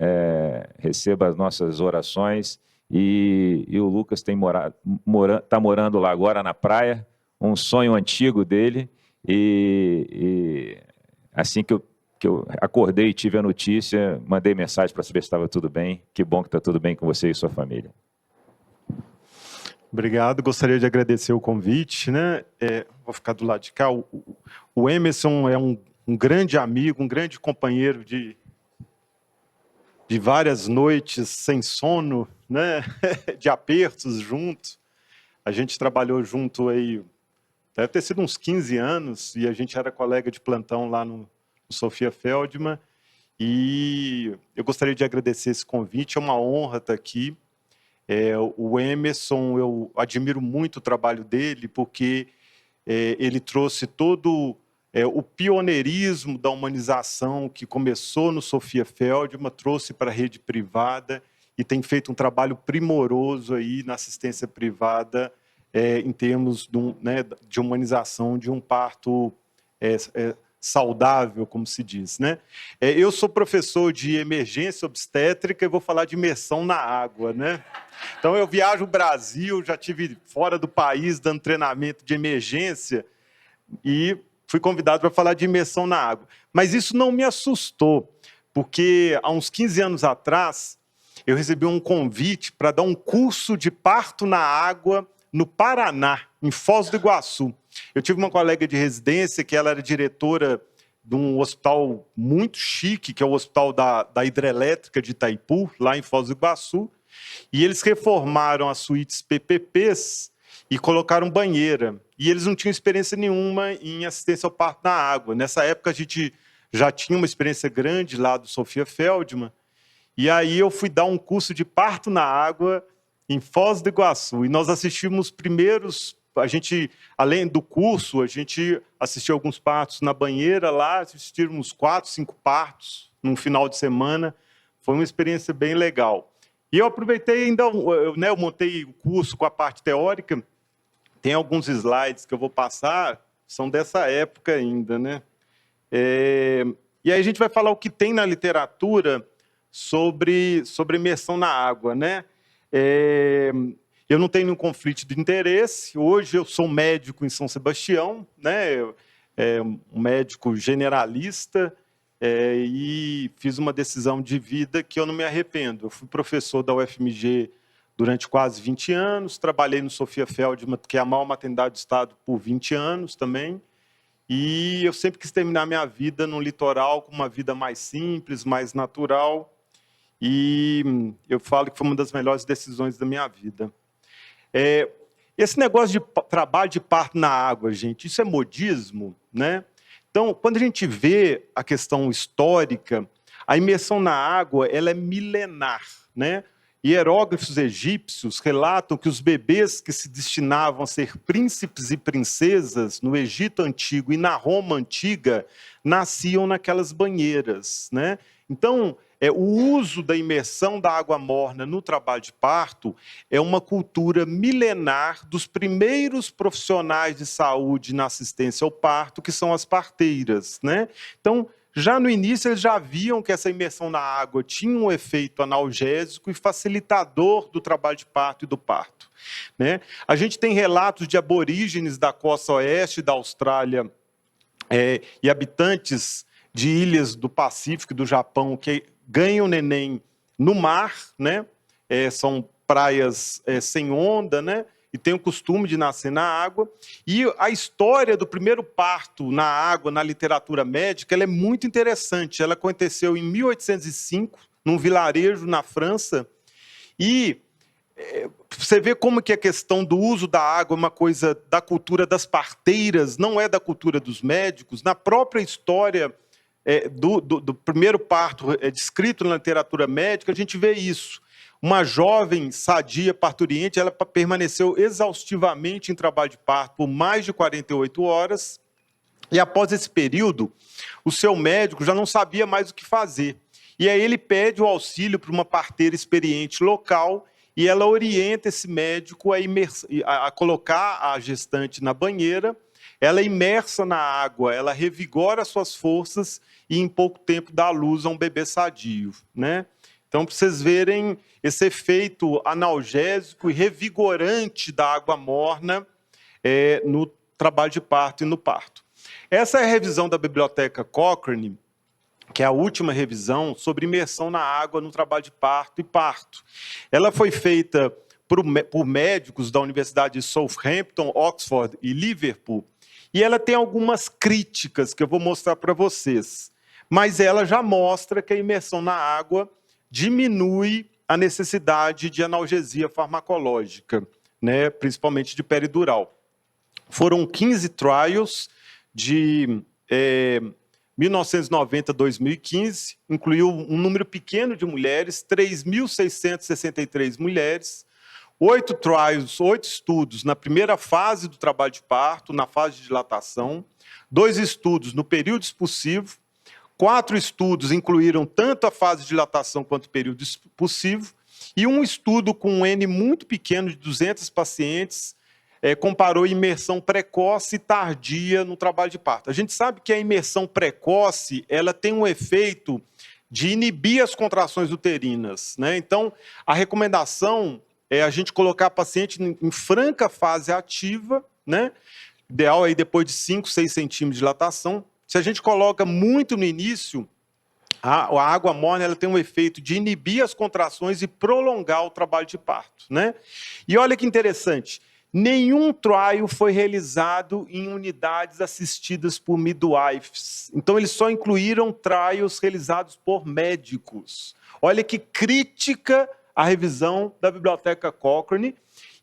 receba as nossas orações. E o Lucas está morando lá agora na praia, um sonho antigo dele, e assim que eu acordei e tive a notícia, mandei mensagem para saber se estava tudo bem. Que bom que está tudo bem com você e sua família. Obrigado, gostaria de agradecer o convite, né? Vou ficar do lado de cá. O Emerson é um grande amigo, um grande companheiro de várias noites sem sono, né? De apertos junto. A gente trabalhou junto aí, deve ter sido uns 15 anos, e a gente era colega de plantão lá no Sofia Feldman, e eu gostaria de agradecer esse convite, é uma honra estar aqui. O Emerson, eu admiro muito o trabalho dele, porque ele trouxe todo o pioneirismo da humanização que começou no Sofia Feldman, trouxe para a rede privada e tem feito um trabalho primoroso aí na assistência privada em termos de humanização de um parto saudável, como se diz, né? Eu sou professor de emergência obstétrica e vou falar de imersão na água, né? Então eu viajo o Brasil, já tive fora do país dando treinamento de emergência e fui convidado para falar de imersão na água. Mas isso não me assustou, porque há uns 15 anos atrás eu recebi um convite para dar um curso de parto na água no Paraná, em Foz do Iguaçu. Eu tive uma colega de residência que ela era diretora de um hospital muito chique, que é o Hospital da Hidrelétrica de Itaipu, lá em Foz do Iguaçu, e eles reformaram as suítes PPPs e colocaram banheira. E eles não tinham experiência nenhuma em assistência ao parto na água. Nessa época, a gente já tinha uma experiência grande lá do Sofia Feldman. E aí eu fui dar um curso de parto na água em Foz do Iguaçu. E nós assistimos primeiros... além do curso, a gente assistiu alguns partos na banheira lá, assistimos 4, 5 partos num final de semana. Foi uma experiência bem legal. E eu aproveitei ainda, eu montei o curso com a parte teórica. Tem alguns slides que eu vou passar, são dessa época ainda, né? E aí a gente vai falar o que tem na literatura sobre imersão na água, né? Eu não tenho nenhum conflito de interesse. Hoje eu sou médico em São Sebastião, né? Um médico generalista, e fiz uma decisão de vida que eu não me arrependo. Eu fui professor da UFMG durante quase 20 anos, trabalhei no Sofia Feldman, que é a maior maternidade do estado, por 20 anos também, e eu sempre quis terminar minha vida no litoral com uma vida mais simples, mais natural, e eu falo que foi uma das melhores decisões da minha vida. Esse negócio de trabalho de parto na água, gente, isso é modismo, né? Então, quando a gente vê a questão histórica, a imersão na água ela é milenar, né? Hieróglifos egípcios relatam que os bebês que se destinavam a ser príncipes e princesas no Egito Antigo e na Roma Antiga nasciam naquelas banheiras, né? Então, o uso da imersão da água morna no trabalho de parto é uma cultura milenar dos primeiros profissionais de saúde na assistência ao parto, que são as parteiras, né? Então, já no início, eles já viam que essa imersão na água tinha um efeito analgésico e facilitador do trabalho de parto e do parto, né? A gente tem relatos de aborígenes da costa oeste da Austrália e habitantes de ilhas do Pacífico e do Japão que ganham neném no mar, né? São praias sem onda, né? E tem o costume de nascer na água. E a história do primeiro parto na água, na literatura médica, ela é muito interessante. Ela aconteceu em 1805, num vilarejo na França. E você vê como que a questão do uso da água é uma coisa da cultura das parteiras, não é da cultura dos médicos. Na própria história do primeiro parto descrito na literatura médica, a gente vê isso. Uma jovem sadia parturiente, ela permaneceu exaustivamente em trabalho de parto por mais de 48 horas. E após esse período, o seu médico já não sabia mais o que fazer. E aí ele pede o auxílio para uma parteira experiente local e ela orienta esse médico a colocar a gestante na banheira. Ela é imersa na água, ela revigora suas forças e em pouco tempo dá à luz a um bebê sadio, né? Então, para vocês verem esse efeito analgésico e revigorante da água morna no trabalho de parto e no parto. Essa é a revisão da Biblioteca Cochrane, que é a última revisão sobre imersão na água no trabalho de parto e parto. Ela foi feita por médicos da Universidade de Southampton, Oxford e Liverpool, e ela tem algumas críticas que eu vou mostrar para vocês. Mas ela já mostra que a imersão na água diminui a necessidade de analgesia farmacológica, né, principalmente de peridural. Foram 15 trials de 1990 a 2015, incluiu um número pequeno de mulheres, 3.663 mulheres, 8 trials, 8 estudos na primeira fase do trabalho de parto, na fase de dilatação, 2 estudos no período expulsivo, 4 estudos incluíram tanto a fase de dilatação quanto o período expulsivo, e um estudo com um N muito pequeno de 200 pacientes, comparou imersão precoce e tardia no trabalho de parto. A gente sabe que a imersão precoce ela tem um efeito de inibir as contrações uterinas, né? Então, a recomendação é a gente colocar a paciente em franca fase ativa, né? Ideal aí depois de 5, 6 centímetros de dilatação. Se a gente coloca muito no início, a água morna ela tem um efeito de inibir as contrações e prolongar o trabalho de parto, né? E olha que interessante, nenhum trial foi realizado em unidades assistidas por midwives. Então, eles só incluíram trials realizados por médicos. Olha que crítica a revisão da Biblioteca Cochrane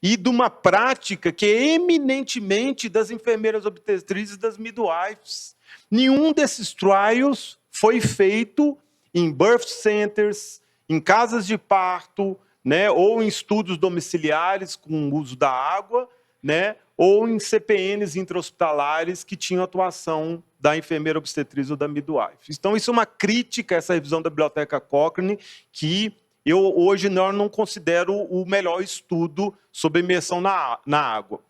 e de uma prática que é eminentemente das enfermeiras obstetrizes e das midwives. Nenhum desses trials foi feito em birth centers, em casas de parto, né, ou em estudos domiciliares com o uso da água, né, ou em CPNs intra-hospitalares que tinham atuação da enfermeira obstetriz ou da midwife. Então, isso é uma crítica a essa revisão da Biblioteca Cochrane, que eu hoje não considero o melhor estudo sobre imersão na água.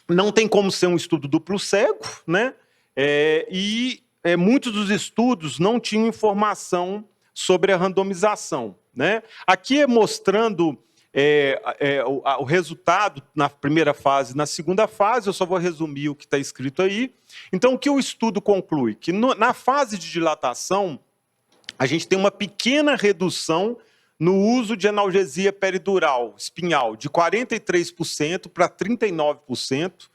Não tem como ser um estudo duplo cego, né, muitos dos estudos não tinham informação sobre a randomização, né? Aqui é mostrando o resultado na primeira fase e na segunda fase, eu só vou resumir o que está escrito aí. Então, o que o estudo conclui? Que na fase de dilatação, a gente tem uma pequena redução no uso de analgesia peridural, espinhal, de 43% para 39%.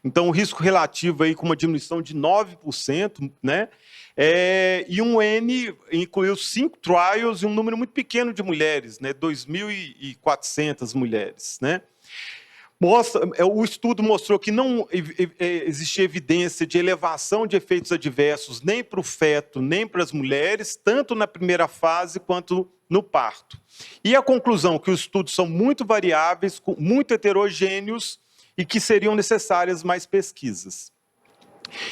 Então, o risco relativo aí com uma diminuição de 9%, né? E um N incluiu 5 trials e um número muito pequeno de mulheres, né? 2.400 mulheres, né? O estudo mostrou que não existia evidência de elevação de efeitos adversos nem para o feto, nem para as mulheres, tanto na primeira fase quanto no parto. E a conclusão que os estudos são muito variáveis, muito heterogêneos e que seriam necessárias mais pesquisas.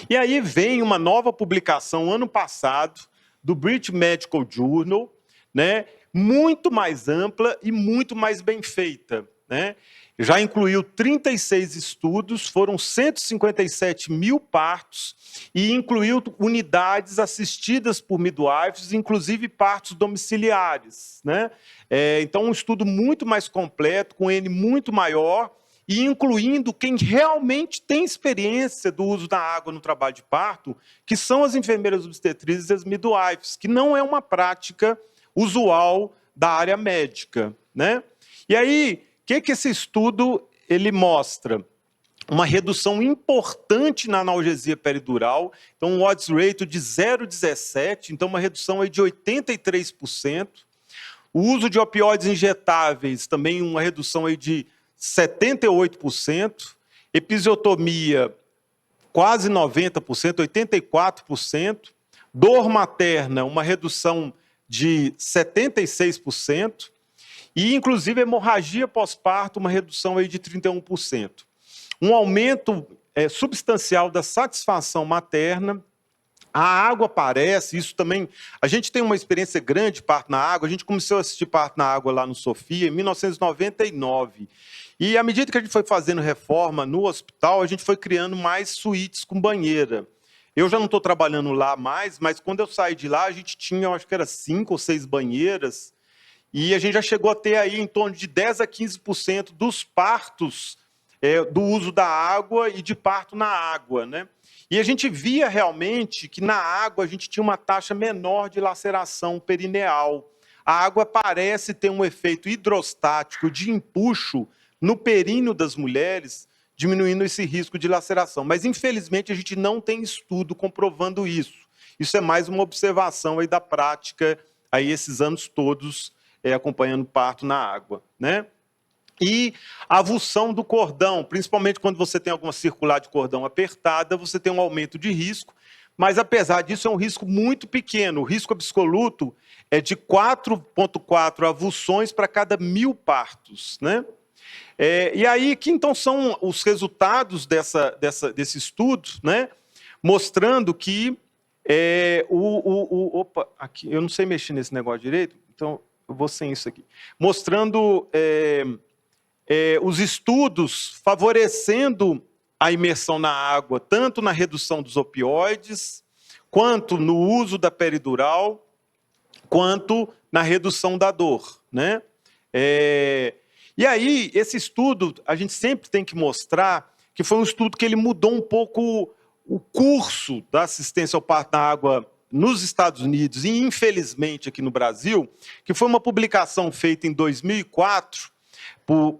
E aí vem uma nova publicação, ano passado, do British Medical Journal, né, muito mais ampla e muito mais bem feita, né? Já incluiu 36 estudos, foram 157 mil partos e incluiu unidades assistidas por midwives, inclusive partos domiciliares, né? Então, um estudo muito mais completo, com N muito maior, e incluindo quem realmente tem experiência do uso da água no trabalho de parto, que são as enfermeiras obstetrizes e as midwives, que não é uma prática usual da área médica, né? E aí, o que esse estudo ele mostra? Uma redução importante na analgesia peridural, então um odds ratio de 0,17, então uma redução aí de 83%. O uso de opioides injetáveis, também uma redução aí de 78%, episiotomia quase 90%, 84%, dor materna, uma redução de 76%, E, inclusive, a hemorragia pós-parto, uma redução aí de 31%. Um aumento substancial da satisfação materna. A água aparece, isso também... A gente tem uma experiência grande de parto na água. A gente começou a assistir parto na água lá no Sofia em 1999. E, à medida que a gente foi fazendo reforma no hospital, a gente foi criando mais suítes com banheira. Eu já não estou trabalhando lá mais, mas quando eu saí de lá, a gente tinha, eu acho que era 5 ou 6 banheiras, e a gente já chegou a ter aí em torno de 10 a 15% dos partos do uso da água e de parto na água, né? E a gente via realmente que na água a gente tinha uma taxa menor de laceração perineal. A água parece ter um efeito hidrostático de empuxo no períneo das mulheres, diminuindo esse risco de laceração. Mas, infelizmente, a gente não tem estudo comprovando isso. Isso é mais uma observação aí da prática, aí esses anos todos acompanhando parto na água, né? E a avulsão do cordão, principalmente quando você tem alguma circular de cordão apertada, você tem um aumento de risco, mas, apesar disso, é um risco muito pequeno. O risco absoluto é de 4,4 avulsões para cada 1.000 partos, né? E aí, que então são os resultados desse estudo, né? Mostrando que opa, aqui, eu não sei mexer nesse negócio direito, então eu vou sem isso aqui. Mostrando os estudos favorecendo a imersão na água, tanto na redução dos opioides, quanto no uso da peridural, quanto na redução da dor, né? E aí, esse estudo, a gente sempre tem que mostrar que foi um estudo que ele mudou um pouco o curso da assistência ao parto na água nos Estados Unidos e, infelizmente, aqui no Brasil, que foi uma publicação feita em 2004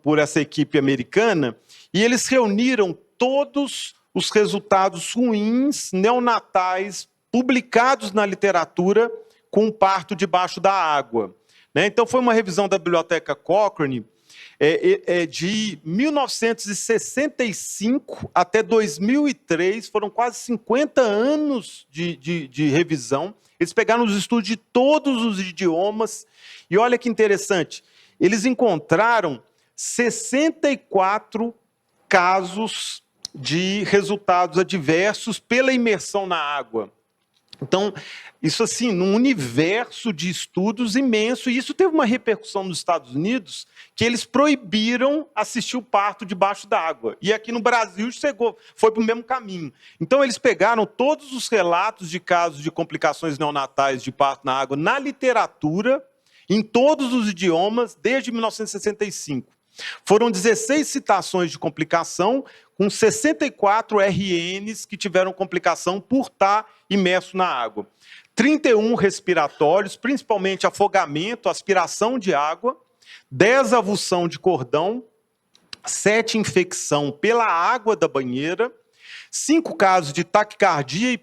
por essa equipe americana, e eles reuniram todos os resultados ruins neonatais publicados na literatura com o parto debaixo da água, né? Então, foi uma revisão da Biblioteca Cochrane de 1965 até 2003, foram quase 50 anos de revisão. Eles pegaram os estudos de todos os idiomas, e olha que interessante, eles encontraram 64 casos de resultados adversos pela imersão na água. Então, isso assim, num universo de estudos imenso, e isso teve uma repercussão nos Estados Unidos, que eles proibiram assistir o parto debaixo d'água. E aqui no Brasil foi para o mesmo caminho. Então, eles pegaram todos os relatos de casos de complicações neonatais de parto na água na literatura, em todos os idiomas, desde 1965. Foram 16 citações de complicação, com 64 RNs que tiveram complicação por estar imerso na água. 31 respiratórios, principalmente afogamento, aspiração de água, 10 avulsão de cordão, 7 infecção pela água da banheira, 5 casos de taquicardia e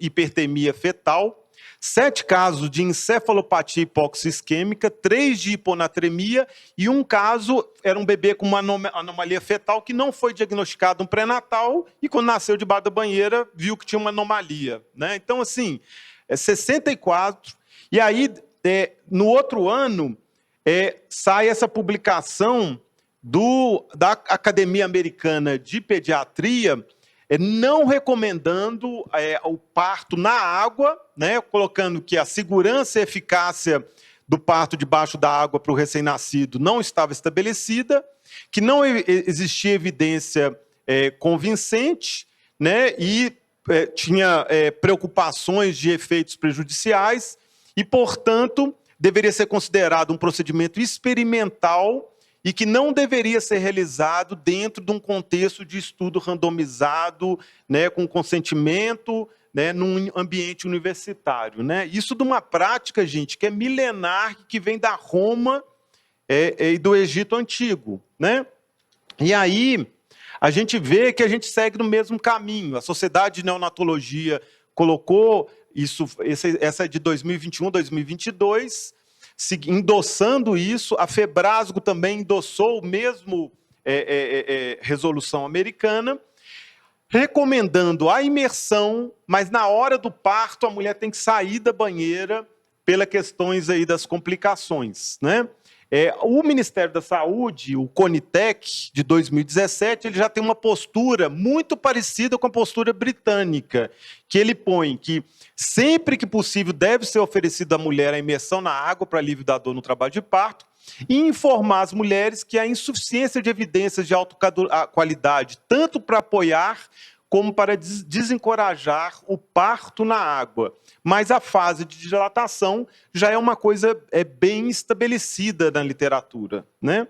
hipertermia fetal, 7 casos de encefalopatia hipoxia-isquêmica, 3 de hiponatremia e um caso era um bebê com uma anomalia fetal que não foi diagnosticado no pré-natal e quando nasceu debaixo da banheira viu que tinha uma anomalia, né? Então, assim, 64. E aí, no outro ano, sai essa publicação da Academia Americana de Pediatria, não recomendando o parto na água, né, colocando que a segurança e eficácia do parto debaixo da água para o recém-nascido não estava estabelecida, que não existia evidência convincente, né, e tinha preocupações de efeitos prejudiciais e, portanto, deveria ser considerado um procedimento experimental e que não deveria ser realizado dentro de um contexto de estudo randomizado, né, com consentimento, né, num ambiente universitário, né? Isso de uma prática, gente, que é milenar, que vem da Roma e do Egito Antigo, né? E aí a gente vê que a gente segue no mesmo caminho. A Sociedade de Neonatologia colocou isso, essa é de 2021, 2022, endossando isso. A Febrasgo também endossou o mesmo resolução americana, recomendando a imersão, mas na hora do parto a mulher tem que sair da banheira pelas questões aí das complicações, né? O Ministério da Saúde, o CONITEC, de 2017, ele já tem uma postura muito parecida com a postura britânica, que ele põe que sempre que possível deve ser oferecida à mulher a imersão na água para alívio da dor no trabalho de parto e informar as mulheres que há insuficiência de evidências de alta qualidade, tanto para apoiar como para desencorajar o parto na água. Mas a fase de dilatação já é uma coisa bem estabelecida na literatura, né?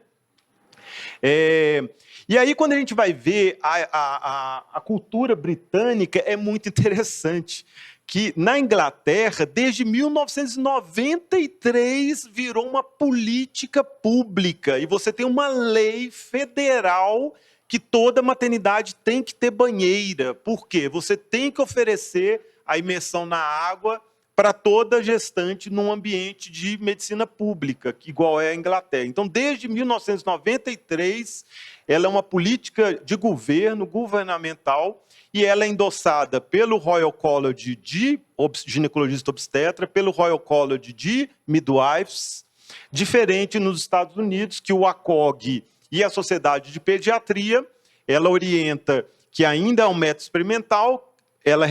E aí, quando a gente vai ver a cultura britânica, é muito interessante que na Inglaterra, desde 1993, virou uma política pública e você tem uma lei federal que toda maternidade tem que ter banheira. Por quê? Você tem que oferecer a imersão na água para toda gestante num ambiente de medicina pública, igual é a Inglaterra. Então, desde 1993, ela é uma política de governo, governamental, e ela é endossada pelo Royal College de ginecologista obstetra, pelo Royal College de midwives, diferente nos Estados Unidos, que o ACOG e a Sociedade de Pediatria, ela orienta que ainda é um método experimental, ela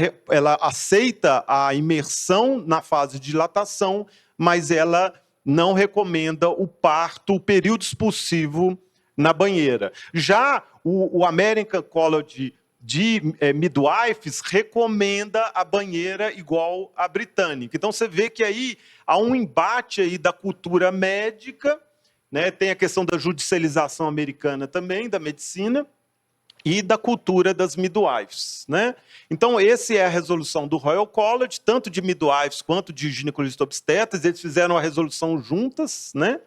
aceita a imersão na fase de dilatação, mas ela não recomenda o parto, o período expulsivo na banheira. Já o American College de Midwives recomenda a banheira igual à britânica. Então você vê que aí há um embate aí da cultura médica, né? Tem a questão da judicialização americana também, da medicina, e da cultura das midwives, né? Então, essa é a resolução do Royal College, tanto de midwives quanto de ginecologistas obstetras, eles fizeram a resolução juntas, né?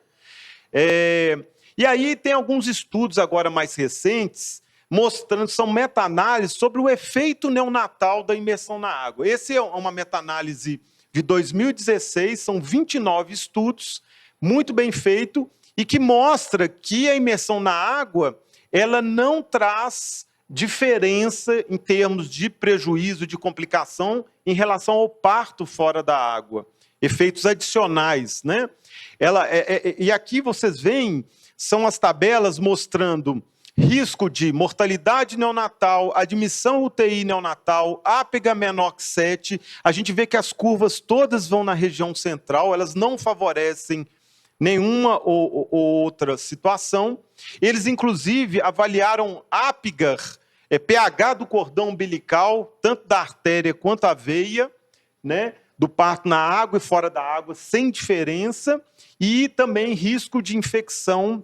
E aí tem alguns estudos agora mais recentes, mostrando, são meta-análises sobre o efeito neonatal da imersão na água. Essa é uma meta-análise de 2016, são 29 estudos, muito bem feito, e que mostra que a imersão na água ela não traz diferença em termos de prejuízo, de complicação em relação ao parto fora da água. Efeitos adicionais, né? E aqui vocês veem, são as tabelas mostrando risco de mortalidade neonatal, admissão UTI neonatal, apega menor que 7. A gente vê que as curvas todas vão na região central, elas não favorecem nenhuma ou outra situação. Eles, inclusive, avaliaram Apgar, pH do cordão umbilical, tanto da artéria quanto a veia, né, do parto na água e fora da água, sem diferença, e também risco de infecção,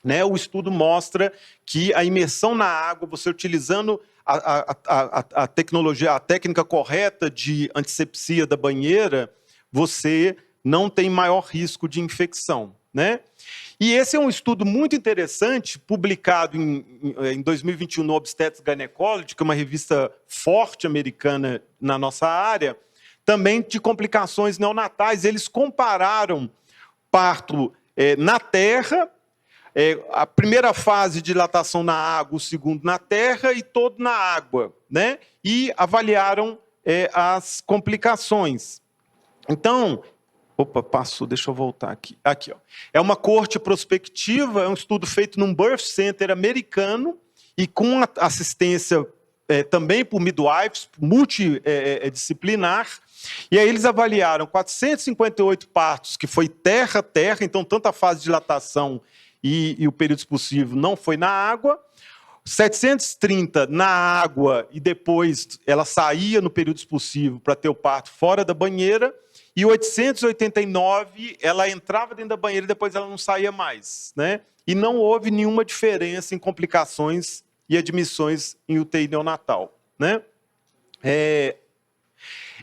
né? O estudo mostra que a imersão na água, você utilizando a tecnologia, a técnica correta de antisepsia da banheira, você não tem maior risco de infecção, né? E esse é um estudo muito interessante, publicado em 2021 no Obstetrics Gynecology, que é uma revista forte americana na nossa área, também de complicações neonatais. Eles compararam parto na terra, a primeira fase de dilatação na água, o segundo na terra e todo na água, né? E avaliaram as complicações. Então, opa, passou, deixa eu voltar aqui. Aqui, ó. É uma coorte prospectiva, é um estudo feito num birth center americano e com assistência também por midwives, multidisciplinar. E aí eles avaliaram 458 partos, que foi terra-terra, então tanto a fase de dilatação e o período expulsivo não foi na água, 730 na água e depois ela saía no período expulsivo para ter o parto fora da banheira, e 889 ela entrava dentro da banheira e depois ela não saía mais, né? E não houve nenhuma diferença em complicações e admissões em UTI neonatal, né?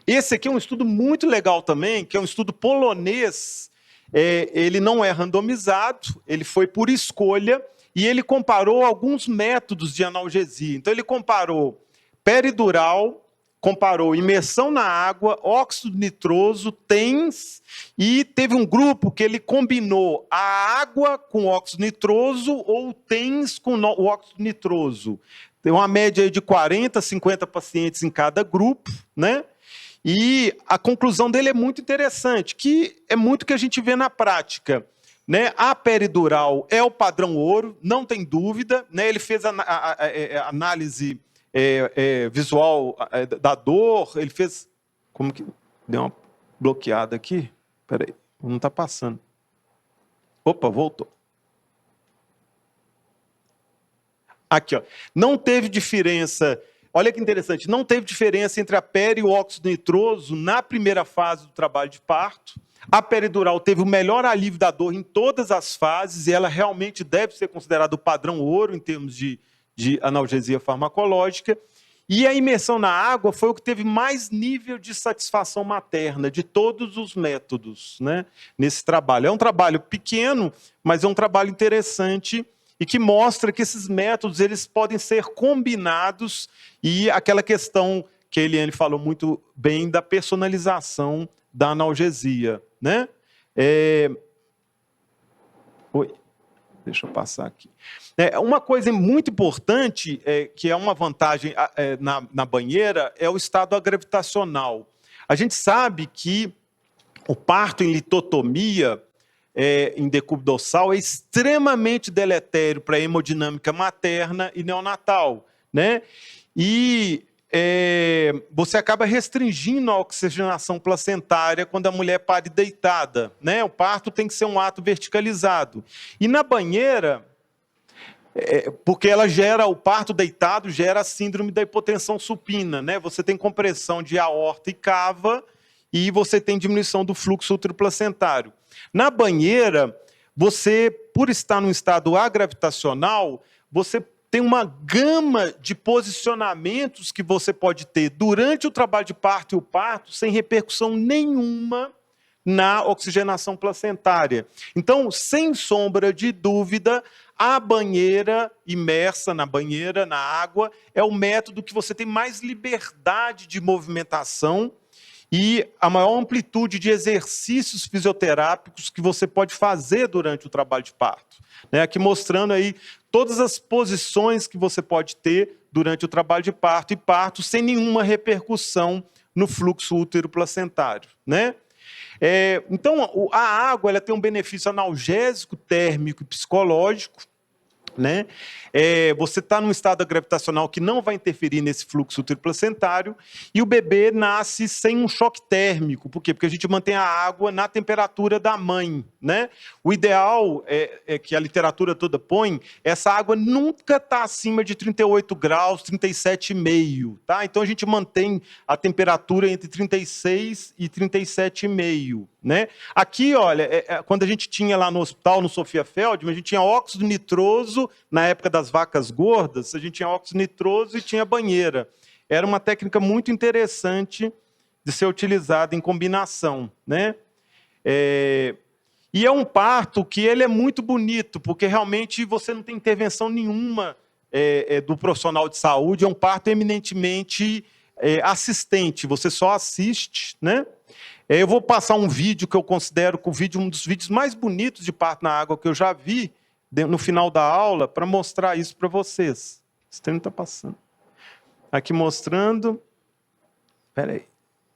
Esse aqui é um estudo muito legal também, que é um estudo polonês. Ele não é randomizado, ele foi por escolha, e ele comparou alguns métodos de analgesia. Então, ele comparou peridural, comparou imersão na água, óxido nitroso, TENS, e teve um grupo que ele combinou a água com óxido nitroso ou TENS com o óxido nitroso. Tem uma média aí de 40, 50 pacientes em cada grupo, né? E a conclusão dele é muito interessante, que é muito que a gente vê na prática. né? A peridural é o padrão ouro, não tem dúvida, né? Ele fez a análise visual da dor, ele fez... Como que... Deu uma bloqueada aqui? Espera aí, não está passando. Opa, voltou. Aqui, ó. Não teve diferença... Olha que interessante, não teve diferença entre a peri e o óxido nitroso na primeira fase do trabalho de parto. A peridural teve o melhor alívio da dor em todas as fases e ela realmente deve ser considerada o padrão ouro em termos de analgesia farmacológica. E a imersão na água foi o que teve mais nível de satisfação materna de todos os métodos, né, nesse trabalho. É um trabalho pequeno, mas é um trabalho interessante e que mostra que esses métodos eles podem ser combinados e aquela questão que a Eliane falou muito bem da personalização da analgesia, né? Oi, deixa eu passar aqui. Uma coisa muito importante, que é uma vantagem na banheira, é o estado gravitacional. A gente sabe que o parto em litotomia, em decúbito dorsal, é extremamente deletério para a hemodinâmica materna e neonatal, né? E você acaba restringindo a oxigenação placentária quando a mulher pare deitada, né? O parto tem que ser um ato verticalizado. E na banheira, porque o parto deitado gera a síndrome da hipotensão supina, né? Você tem compressão de aorta e cava e você tem diminuição do fluxo uteroplacentário. Na banheira, você, por estar num estado agravitacional, você tem uma gama de posicionamentos que você pode ter durante o trabalho de parto e o parto sem repercussão nenhuma na oxigenação placentária. Então, sem sombra de dúvida, a banheira imersa na banheira, na água, é o método que você tem mais liberdade de movimentação e a maior amplitude de exercícios fisioterápicos que você pode fazer durante o trabalho de parto. Aqui mostrando aí todas as posições que você pode ter durante o trabalho de parto e parto sem nenhuma repercussão no fluxo útero-placentário, né? Então, a água ela tem um benefício analgésico, térmico e psicológico, né? Você está num estado gravitacional que não vai interferir nesse fluxo uteroplacentário e o bebê nasce sem um choque térmico. Por quê? Porque a gente mantém a água na temperatura da mãe, né? O ideal é que a literatura toda põe, essa água nunca está acima de 38 graus, 37,5, tá? Então a gente mantém a temperatura entre 36 e 37,5. Né? Aqui, olha, quando a gente tinha lá no hospital, no Sofia Feldman, a gente tinha óxido nitroso, na época das vacas gordas, a gente tinha óxido nitroso e tinha banheira. Era uma técnica muito interessante de ser utilizada em combinação, né? E é um parto que ele é muito bonito, porque realmente você não tem intervenção nenhuma do profissional de saúde, é um parto eminentemente assistente, você só assiste, né? Eu vou passar um vídeo que eu considero um dos vídeos mais bonitos de parto na água que eu já vi no final da aula para mostrar isso para vocês. Esse trem está passando. Aqui mostrando. Espera aí.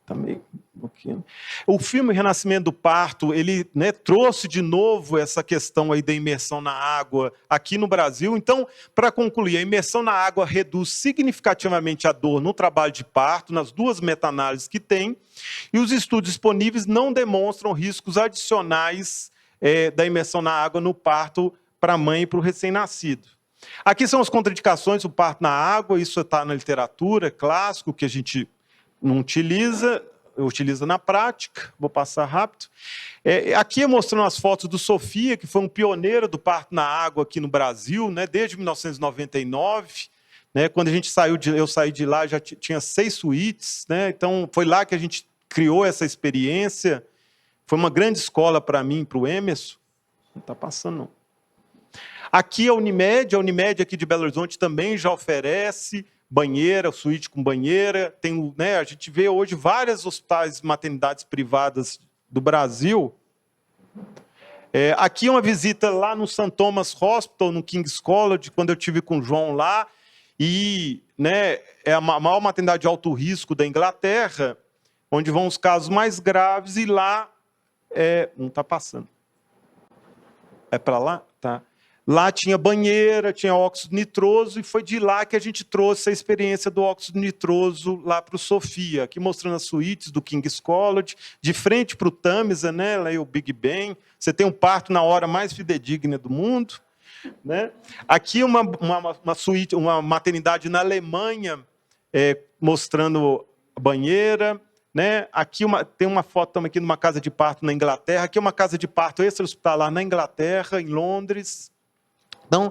Está meio bloqueando. O filme Renascimento do Parto, ele, né, trouxe de novo essa questão aí da imersão na água aqui no Brasil. Então, para concluir, a imersão na água reduz significativamente a dor no trabalho de parto, nas duas meta-análises que tem, e os estudos disponíveis não demonstram riscos adicionais da imersão na água no parto para a mãe e para o recém-nascido. Aqui são as contraindicações do parto na água, isso está na literatura, é clássico, que a gente não utiliza na prática, vou passar rápido. Aqui mostrando as fotos do Sofia, que foi um pioneiro do parto na água aqui no Brasil, né, desde 1999. Né, quando eu saí de lá, já tinha 6 suítes, né, então foi lá que a gente criou essa experiência. Foi uma grande escola para mim, para o Emerson. Não está passando, não. Aqui a Unimed aqui de Belo Horizonte também já oferece banheira, suíte com banheira. Tem, né, a gente vê hoje vários hospitais, maternidades privadas do Brasil. Aqui uma visita lá no St. Thomas Hospital, no King's College, quando eu tive com o João lá. E, né, é a maior maternidade de alto risco da Inglaterra, onde vão os casos mais graves, e lá... não está passando. É para lá? Tá. Lá tinha banheira, tinha óxido nitroso, e foi de lá que a gente trouxe a experiência do óxido nitroso lá para o Sofia, aqui mostrando as suítes do King's College, de frente para o Tamisa, né, lá é o Big Ben. Você tem um parto na hora mais fidedigna do mundo. Né? Aqui uma suíte, uma maternidade na Alemanha, mostrando a banheira. Né? Aqui tem uma foto também aqui de uma casa de parto na Inglaterra. Aqui é uma casa de parto extra-hospitalar na Inglaterra, em Londres. Então,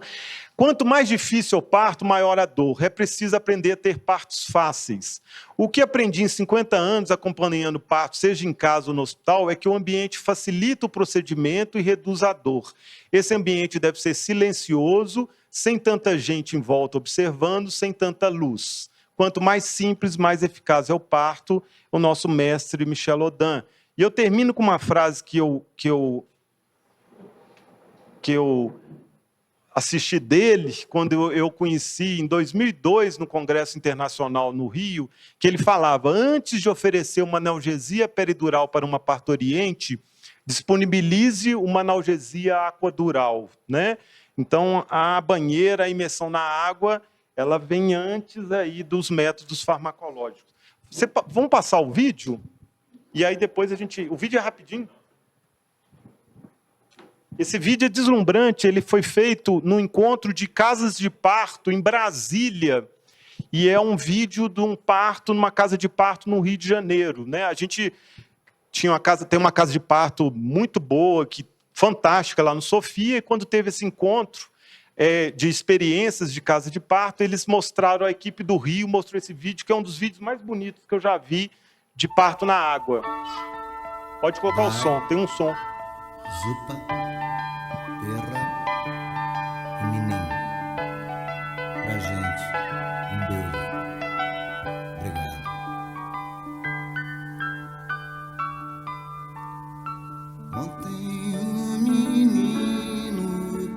quanto mais difícil o parto, maior a dor. É preciso aprender a ter partos fáceis. O que aprendi em 50 anos acompanhando parto, seja em casa ou no hospital, é que o ambiente facilita o procedimento e reduz a dor. Esse ambiente deve ser silencioso, sem tanta gente em volta observando, sem tanta luz. Quanto mais simples, mais eficaz é o parto, o nosso mestre Michel Audin. E eu termino com uma frase que eu assisti dele quando eu conheci em 2002 no Congresso Internacional no Rio, que ele falava: antes de oferecer uma analgesia peridural para uma parturiente, disponibilize uma analgesia aquadural, né? Então a banheira, a imersão na água, ela vem antes aí dos métodos farmacológicos. Vamos passar o vídeo e aí depois o vídeo é rapidinho. Esse vídeo é deslumbrante, ele foi feito no encontro de casas de parto em Brasília, e é um vídeo de um parto numa casa de parto no Rio de Janeiro. Né? A gente tem uma casa de parto muito boa, fantástica lá no Sofia, e quando teve esse encontro de experiências de casa de parto, eles mostraram, a equipe do Rio mostrou esse vídeo, que é um dos vídeos mais bonitos que eu já vi de parto na água. Pode colocar o som, tem um som. Zupa, perra e menino. Pra gente, um beijo. Obrigado. Ontem um menino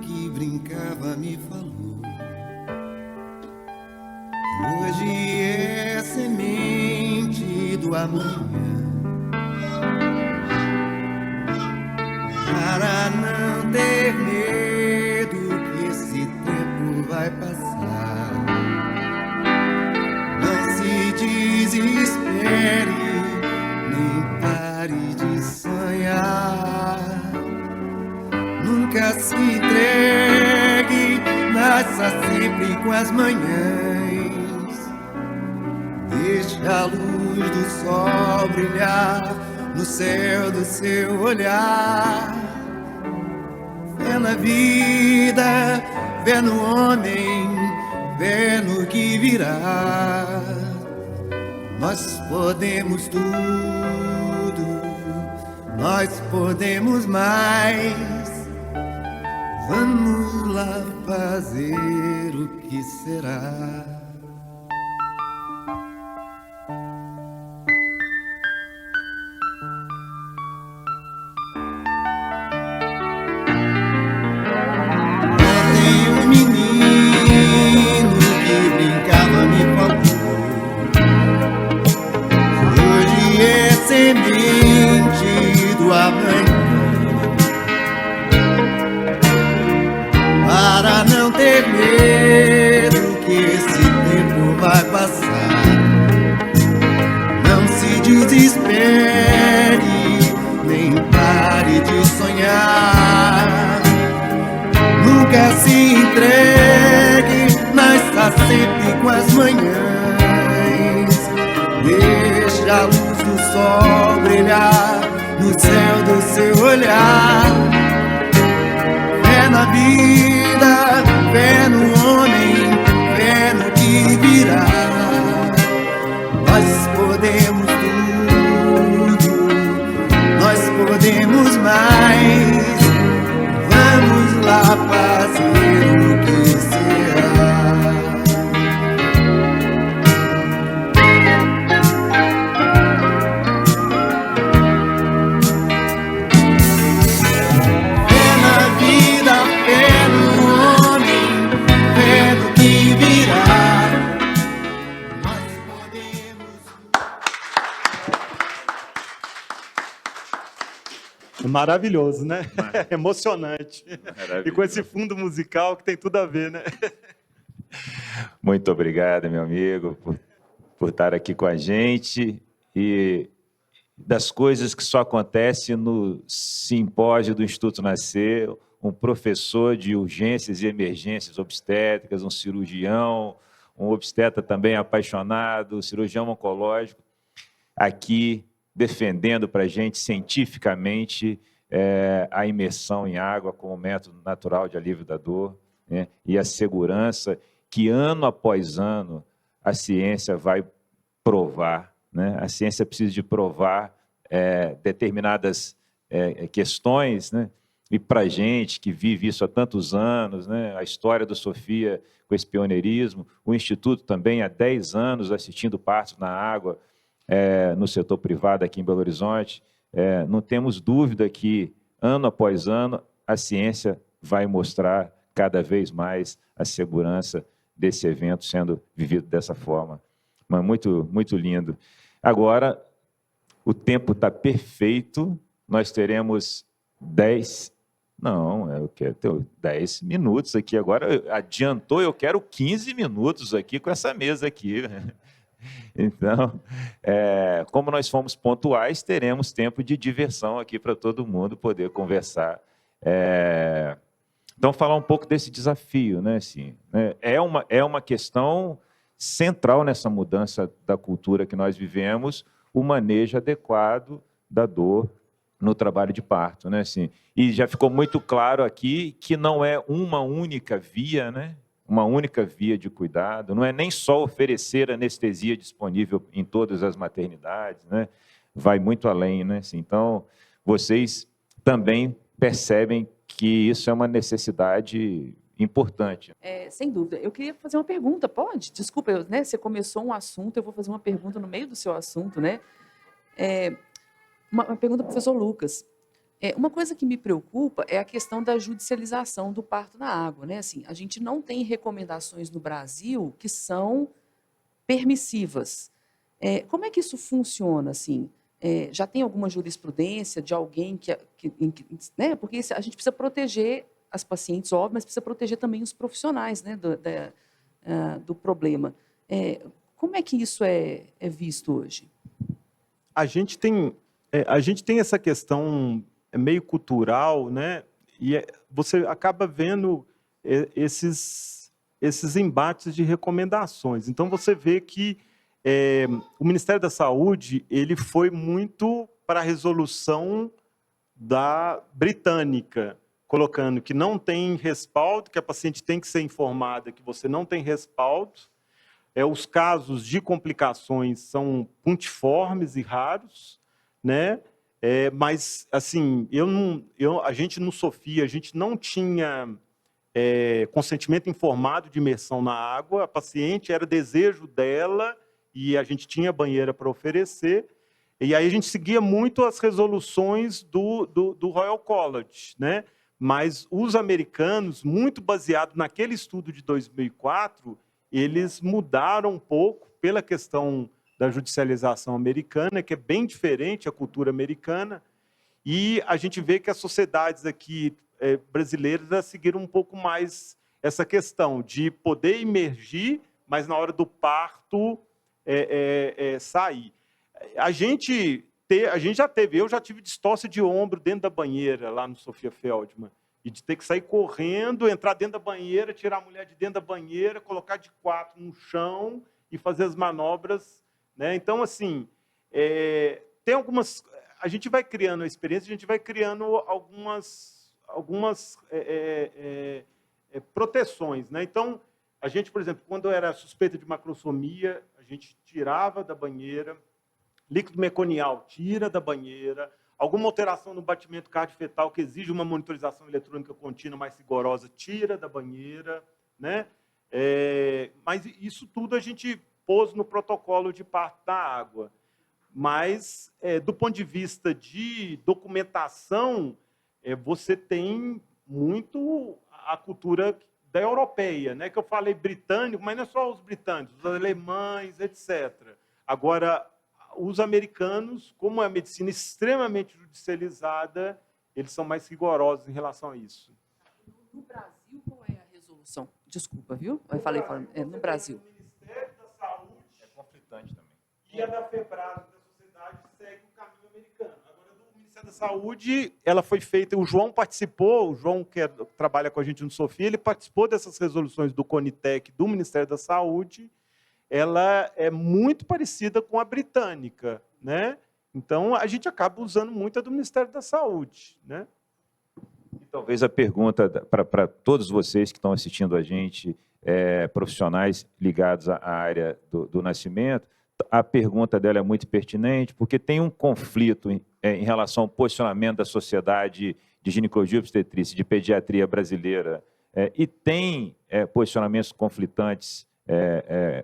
que brincava me falou: hoje é semente do amanhã. Para não ter medo que esse tempo vai passar, não se desespere, nem pare de sonhar. Nunca se entregue, nasça sempre com as manhãs. Deixe a luz do sol brilhar no céu do seu olhar. Fé na vida, fé no homem, fé no que virá. Nós podemos tudo, nós podemos mais. Vamos lá fazer o que será. Semente do amanhã, para não ter medo que esse tempo vai passar. Não se desespere, nem pare de sonhar. Nunca se entregue, nasça sempre com as manhãs. Deixa a luz do sol brilhar no céu do seu olhar. Fé na vida, fé no homem, fé no que virá. Nós podemos tudo, nós podemos mais. Vamos lá fazer o que será. Maravilhoso, né? Emocionante. Maravilhoso. E com esse fundo musical que tem tudo a ver, né? Muito obrigado, meu amigo, por estar aqui com a gente e das coisas que só acontecem no simpósio do Instituto Nascer, um professor de urgências e emergências obstétricas, um cirurgião, um obstetra também apaixonado, cirurgião oncológico, aqui defendendo para a gente cientificamente a imersão em água como método natural de alívio da dor, né? E a segurança que, ano após ano, a ciência vai provar, né? A ciência precisa de provar determinadas questões, né? E para a gente que vive isso há tantos anos, né? A história do Sofia com esse pioneirismo, o Instituto também há 10 anos assistindo partos na água no setor privado aqui em Belo Horizonte, não temos dúvida que, ano após ano, a ciência vai mostrar cada vez mais a segurança desse evento sendo vivido dessa forma. Mas muito, muito lindo. Agora, o tempo está perfeito, nós teremos 10 minutos aqui agora. Adiantou, eu quero 15 minutos aqui com essa mesa aqui. Então, como nós fomos pontuais, teremos tempo de diversão aqui para todo mundo poder conversar. Então, falar um pouco desse desafio, né? Assim, né? É uma questão central nessa mudança da cultura que nós vivemos, o manejo adequado da dor no trabalho de parto, né? Assim, e já ficou muito claro aqui que não é uma única via, né? Uma única via de cuidado, não é nem só oferecer anestesia disponível em todas as maternidades, né? Vai muito além, né? Assim, então, vocês também percebem que isso é uma necessidade importante. Sem dúvida. Eu queria fazer uma pergunta, pode? Desculpa, né? Você começou um assunto, eu vou fazer uma pergunta no meio do seu assunto, né? Uma pergunta para o professor Lucas. Uma coisa que me preocupa é a questão da judicialização do parto na água, né? Assim, a gente não tem recomendações no Brasil que são permissivas. Como é que isso funciona, assim? Já tem alguma jurisprudência de alguém né? Porque a gente precisa proteger as pacientes, óbvio, mas precisa proteger também os profissionais, né, do problema. Como é que isso é visto hoje? A gente tem essa questão meio cultural, né? E você acaba vendo esses embates de recomendações. Então, você vê que o Ministério da Saúde ele foi muito para a resolução da britânica, colocando que não tem respaldo, que a paciente tem que ser informada que você não tem respaldo. Os casos de complicações são pontiformes e raros, né? Mas, assim, a gente no Sofia, a gente não tinha consentimento informado de imersão na água, a paciente era desejo dela e a gente tinha banheira para oferecer, e aí a gente seguia muito as resoluções do Royal College, né? Mas os americanos, muito baseado naquele estudo de 2004, eles mudaram um pouco pela questão da judicialização americana, que é bem diferente a cultura americana, e a gente vê que as sociedades aqui brasileiras seguiram um pouco mais essa questão de poder imergir, mas na hora do parto sair. Eu já tive distócia de ombro dentro da banheira, lá no Sofia Feldman, e de ter que sair correndo, entrar dentro da banheira, tirar a mulher de dentro da banheira, colocar de 4 no chão e fazer as manobras, né? Então, assim, tem algumas... A gente vai criando a experiência, a gente vai criando algumas proteções, né? Então, a gente, por exemplo, quando era suspeita de macrosomia, a gente tirava da banheira, líquido meconial, tira da banheira, alguma alteração no batimento cardiofetal que exige uma monitorização eletrônica contínua mais rigorosa, tira da banheira, né? Mas isso tudo a gente pôs no protocolo de parto da água. Mas, do ponto de vista de documentação, você tem muito a cultura da europeia, né? Que eu falei britânico, mas não é só os britânicos, os alemães, etc. Agora, os americanos, como é a medicina extremamente judicializada, eles são mais rigorosos em relação a isso. No Brasil, qual é a resolução? Desculpa, viu? Eu falei no Brasil. O Ministério da Saúde É conflitante também. e a da FEBRAS, da sociedade, segue o caminho americano. Agora, do Ministério da Saúde, ela foi feita, o João participou, o João, que trabalha com a gente no Sofia, ele participou dessas resoluções do CONITEC, do Ministério da Saúde. Ela é muito parecida com a britânica, né? Então, a gente acaba usando muito a do Ministério da Saúde, né? E talvez a pergunta para todos vocês que estão assistindo a gente, profissionais ligados à área do nascimento, a pergunta dela é muito pertinente, porque tem um conflito em relação ao posicionamento da sociedade de ginecologia e obstetrícia, de pediatria brasileira, e tem posicionamentos conflitantes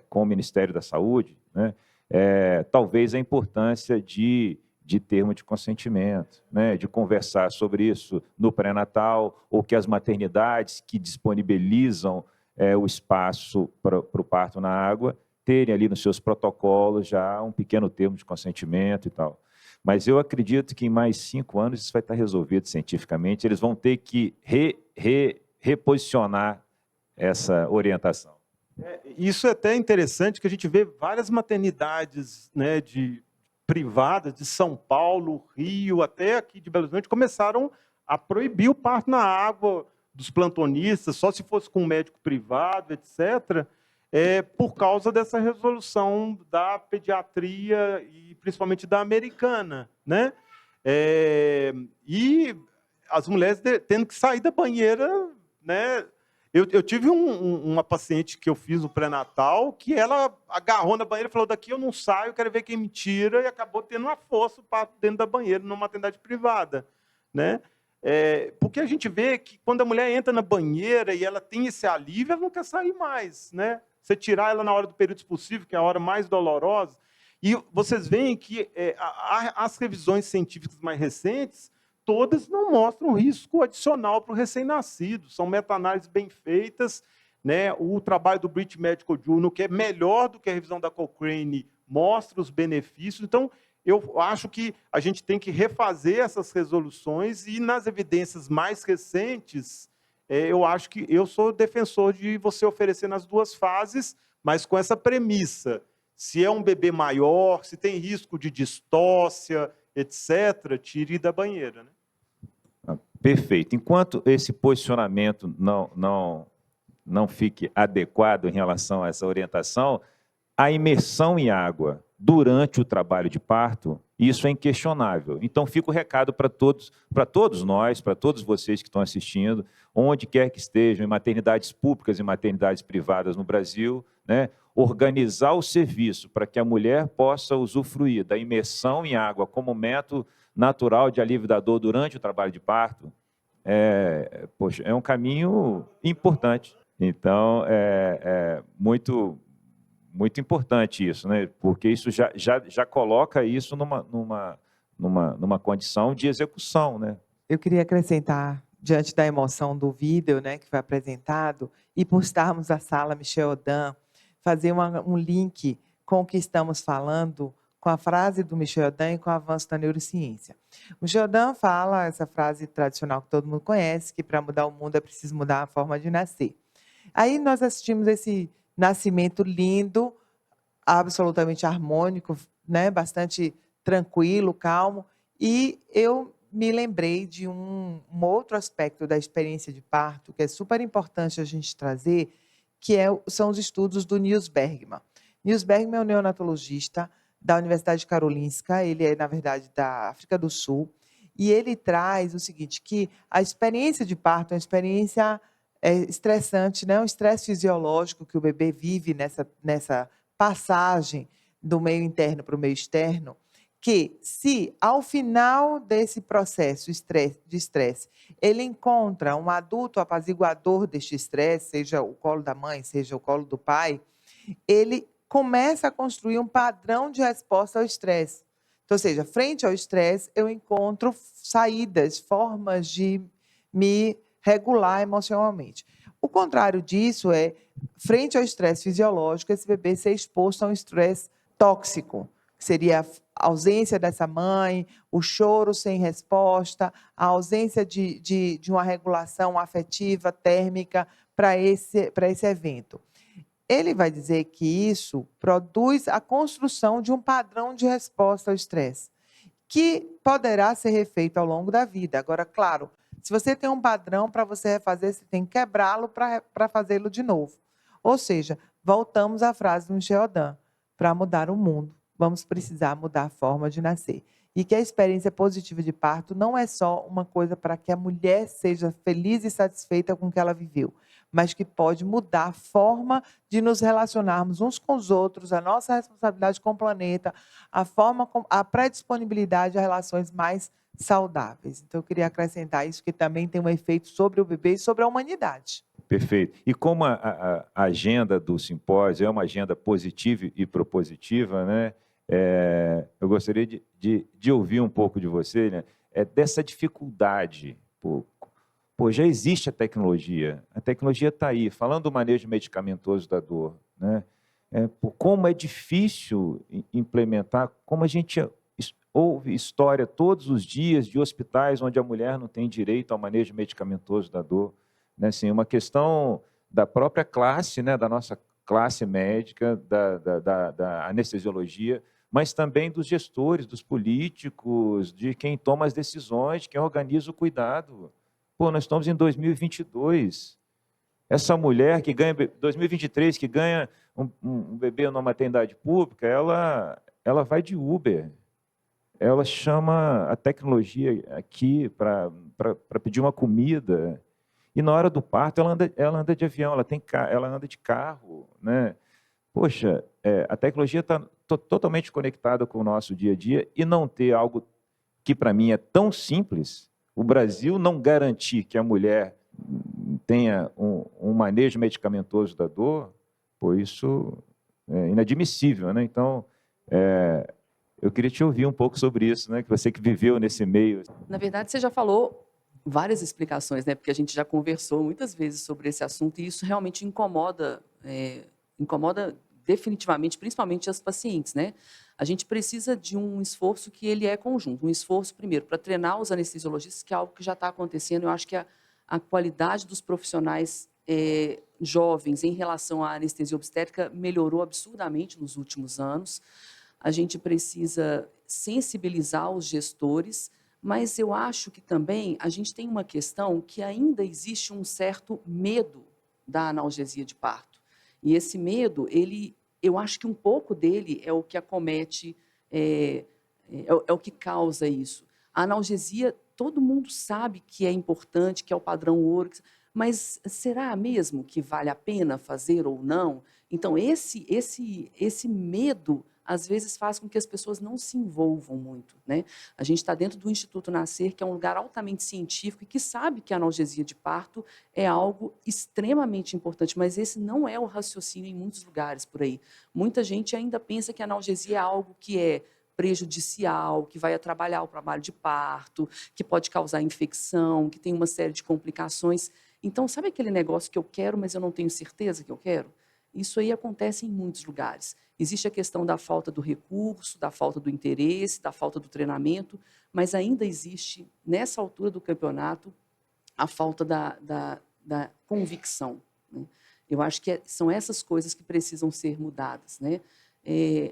com o Ministério da Saúde, né? Talvez a importância de termo de consentimento, né? De conversar sobre isso no pré-natal, ou que as maternidades que disponibilizam o espaço para o parto na água terem ali nos seus protocolos já um pequeno termo de consentimento e tal. Mas eu acredito que em mais 5 anos isso vai estar resolvido cientificamente, eles vão ter que reposicionar essa orientação. Isso é até interessante, que a gente vê várias maternidades, né, privadas de São Paulo, Rio, até aqui de Belo Horizonte, começaram a proibir o parto na água dos plantonistas, só se fosse com um médico privado, etc., por causa dessa resolução da pediatria e principalmente da americana, né? E as mulheres tendo que sair da banheira, né? Eu tive uma paciente que eu fiz no pré-natal, que ela agarrou na banheira e falou: daqui eu não saio, quero ver quem me tira, e acabou tendo uma força dentro da banheira, numa maternidade privada, né? Porque a gente vê que quando a mulher entra na banheira e ela tem esse alívio, ela não quer sair mais, né? Você tirar ela na hora do período expulsivo, que é a hora mais dolorosa, e vocês veem que as revisões científicas mais recentes, todas não mostram risco adicional para o recém-nascido. São meta-análises bem feitas, né? O trabalho do British Medical Journal, que é melhor do que a revisão da Cochrane, mostra os benefícios. Então, eu acho que a gente tem que refazer essas resoluções e, nas evidências mais recentes, eu acho que eu sou defensor de você oferecer nas 2 fases, mas com essa premissa: se é um bebê maior, se tem risco de distócia, etc., tire da banheira, né? Perfeito. Enquanto esse posicionamento não fique adequado em relação a essa orientação, a imersão em água durante o trabalho de parto, isso é inquestionável. Então, fica o recado para todos nós, para todos vocês que estão assistindo, onde quer que estejam, em maternidades públicas e maternidades privadas no Brasil, né? Organizar o serviço para que a mulher possa usufruir da imersão em água como método natural de alívio da dor durante o trabalho de parto, é um caminho importante. Então, muito importante isso, né? Porque isso já coloca isso numa condição de execução, né? Eu queria acrescentar, diante da emoção do vídeo, né, que foi apresentado, e por estarmos na sala Michel Odan, fazer um link com o que estamos falando, com a frase do Michel Odan e com o avanço da neurociência. O Michel Odan fala essa frase tradicional que todo mundo conhece, que para mudar o mundo é preciso mudar a forma de nascer. Aí nós assistimos esse nascimento lindo, absolutamente harmônico, né, bastante tranquilo, calmo, e eu me lembrei de um outro aspecto da experiência de parto, que é super importante a gente trazer, que são os estudos do Niels Bergman. Niels Bergman é um neonatologista da Universidade de Karolinska, ele é, na verdade, da África do Sul, e ele traz o seguinte, que a experiência de parto é uma experiência estressante, né? Um estresse fisiológico que o bebê vive nessa passagem do meio interno para o meio externo, que se, ao final desse processo de estresse, ele encontra um adulto apaziguador deste estresse, seja o colo da mãe, seja o colo do pai, ele começa a construir um padrão de resposta ao estresse. Então, ou seja, frente ao estresse, eu encontro saídas, formas de me regular emocionalmente. O contrário disso é, frente ao estresse fisiológico, esse bebê ser exposto a um estresse tóxico, que seria ausência dessa mãe, o choro sem resposta, a ausência de uma regulação afetiva, térmica para esse evento. Ele vai dizer que isso produz a construção de um padrão de resposta ao estresse, que poderá ser refeito ao longo da vida. Agora, claro, se você tem um padrão para você refazer, você tem que quebrá-lo para fazê-lo de novo. Ou seja, voltamos à frase do Michel Odan: para mudar o mundo, vamos precisar mudar a forma de nascer. E que a experiência positiva de parto não é só uma coisa para que a mulher seja feliz e satisfeita com o que ela viveu, mas que pode mudar a forma de nos relacionarmos uns com os outros, a nossa responsabilidade com o planeta, a predisponibilidade a relações mais saudáveis. Então, eu queria acrescentar isso, que também tem um efeito sobre o bebê e sobre a humanidade. Perfeito. E como a agenda do simpósio é uma agenda positiva e propositiva, né? Eu gostaria de ouvir um pouco de você, né? Dessa dificuldade. Pô, já existe a tecnologia está aí, falando do manejo medicamentoso da dor, né? Como é difícil implementar, como a gente ouve história todos os dias de hospitais onde a mulher não tem direito ao manejo medicamentoso da dor, né? Assim, uma questão da própria classe, né? Da nossa classe médica, da anestesiologia, mas também dos gestores, dos políticos, de quem toma as decisões, de quem organiza o cuidado. Pô, nós estamos em 2022. Essa mulher que ganha, 2023, que ganha um bebê numa maternidade pública, ela vai de Uber. Ela chama a tecnologia aqui para pedir uma comida. E na hora do parto, ela anda de avião, ela anda de carro, né? Poxa, a tecnologia está totalmente conectada com o nosso dia a dia, e não ter algo que, para mim, é tão simples, o Brasil não garantir que a mulher tenha um manejo medicamentoso da dor, pô, isso é inadmissível, né? Então, eu queria te ouvir um pouco sobre isso, né? Que você que viveu nesse meio. Na verdade, você já falou várias explicações, né? Porque a gente já conversou muitas vezes sobre esse assunto, e isso realmente incomoda definitivamente, principalmente as pacientes, né? A gente precisa de um esforço que ele é conjunto, um esforço, primeiro, para treinar os anestesiologistas, que é algo que já está acontecendo. Eu acho que a qualidade dos profissionais jovens em relação à anestesia obstétrica melhorou absurdamente nos últimos anos. A gente precisa sensibilizar os gestores, mas eu acho que também a gente tem uma questão que ainda existe um certo medo da analgesia de parto. E esse medo, eu acho que um pouco dele é o que acomete, é o que causa isso. A analgesia, todo mundo sabe que é importante, que é o padrão ouro, mas será mesmo que vale a pena fazer ou não? Então, esse medo, às vezes, faz com que as pessoas não se envolvam muito, né? A gente está dentro do Instituto Nascer, que é um lugar altamente científico e que sabe que a analgesia de parto é algo extremamente importante, mas esse não é o raciocínio em muitos lugares por aí. Muita gente ainda pensa que a analgesia é algo que é prejudicial, que vai atrapalhar o trabalho de parto, que pode causar infecção, que tem uma série de complicações. Então, sabe aquele negócio que eu quero, mas eu não tenho certeza que eu quero? Isso aí acontece em muitos lugares. Existe a questão da falta do recurso, da falta do interesse, da falta do treinamento, mas ainda existe, nessa altura do campeonato, a falta da convicção, né? Eu acho que são essas coisas que precisam ser mudadas, né?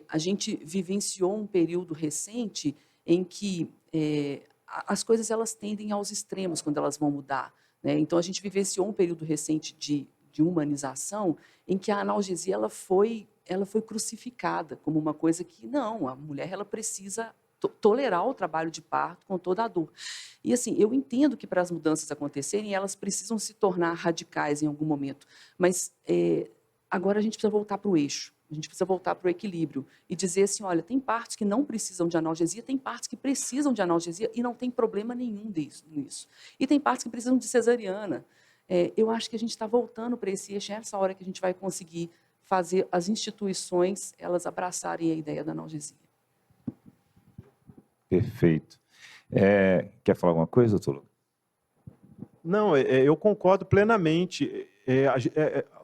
A gente vivenciou um período recente em que as coisas elas tendem aos extremos quando elas vão mudar, né? Então, a gente vivenciou um período recente de humanização, em que a analgesia ela foi crucificada como uma coisa que, não, a mulher ela precisa tolerar o trabalho de parto com toda a dor. E, assim, eu entendo que para as mudanças acontecerem, elas precisam se tornar radicais em algum momento, mas agora a gente precisa voltar para o eixo, a gente precisa voltar para o equilíbrio e dizer assim, olha, tem partos que não precisam de analgesia, tem partos que precisam de analgesia e não tem problema nenhum nisso. E tem partos que precisam de cesariana. Eu acho que a gente está voltando para esse eixo, é essa hora que a gente vai conseguir fazer as instituições elas abraçarem a ideia da analgesia. Perfeito. Quer falar alguma coisa, doutor Lucas? Não, eu concordo plenamente.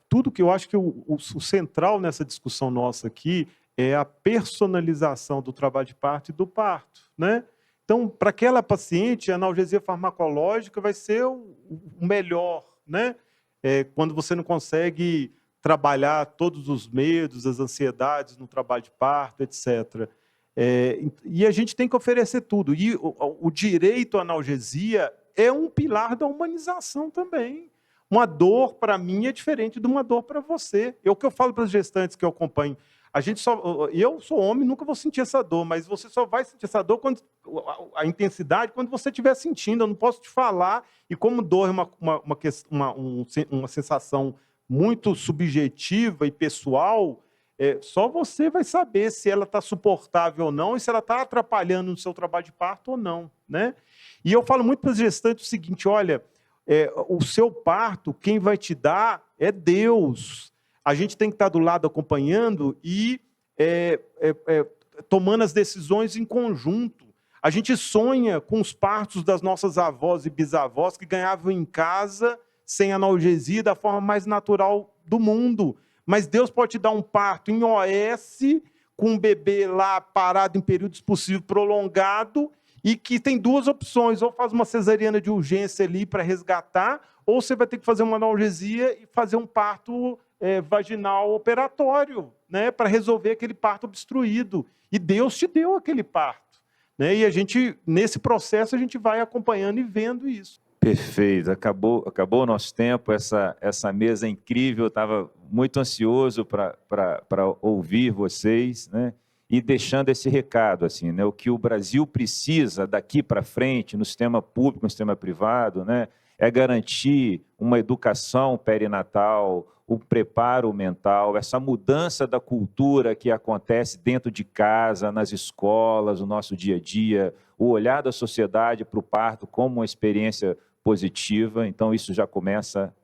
Tudo que eu acho que o central nessa discussão nossa aqui é a personalização do trabalho de parto e do parto, né? Então, para aquela paciente, a analgesia farmacológica vai ser o melhor, né? Quando você não consegue trabalhar todos os medos, as ansiedades no trabalho de parto, etc. E a gente tem que oferecer tudo. E o direito à analgesia é um pilar da humanização também. Uma dor, para mim, é diferente de uma dor para você. É o que eu falo para as gestantes que eu acompanho. Eu sou homem, nunca vou sentir essa dor, mas você só vai sentir essa dor a intensidade quando você estiver sentindo. Eu não posso te falar. E como dor é uma sensação muito subjetiva e pessoal, só você vai saber se ela está suportável ou não e se ela está atrapalhando no seu trabalho de parto ou não, né? E eu falo muito para as gestantes o seguinte: olha, o seu parto, quem vai te dar é Deus. A gente tem que estar do lado acompanhando e tomando as decisões em conjunto. A gente sonha com os partos das nossas avós e bisavós que ganhavam em casa, sem analgesia, da forma mais natural do mundo. Mas Deus pode te dar um parto em OS, com um bebê lá parado em período expulsivo prolongado, e que tem duas opções: ou faz uma cesariana de urgência ali para resgatar, ou você vai ter que fazer uma analgesia e fazer um parto vaginal operatório, né, para resolver aquele parto obstruído. E Deus te deu aquele parto, né? E a gente, nesse processo, a gente vai acompanhando e vendo isso. Perfeito, acabou o nosso tempo, essa mesa é incrível, eu estava muito ansioso para ouvir vocês, né? E deixando esse recado, assim, né? O que o Brasil precisa daqui para frente, no sistema público, no sistema privado, né? É garantir uma educação perinatal, o preparo mental, essa mudança da cultura que acontece dentro de casa, nas escolas, no nosso dia a dia, o olhar da sociedade para o parto como uma experiência positiva. Então, isso já começa...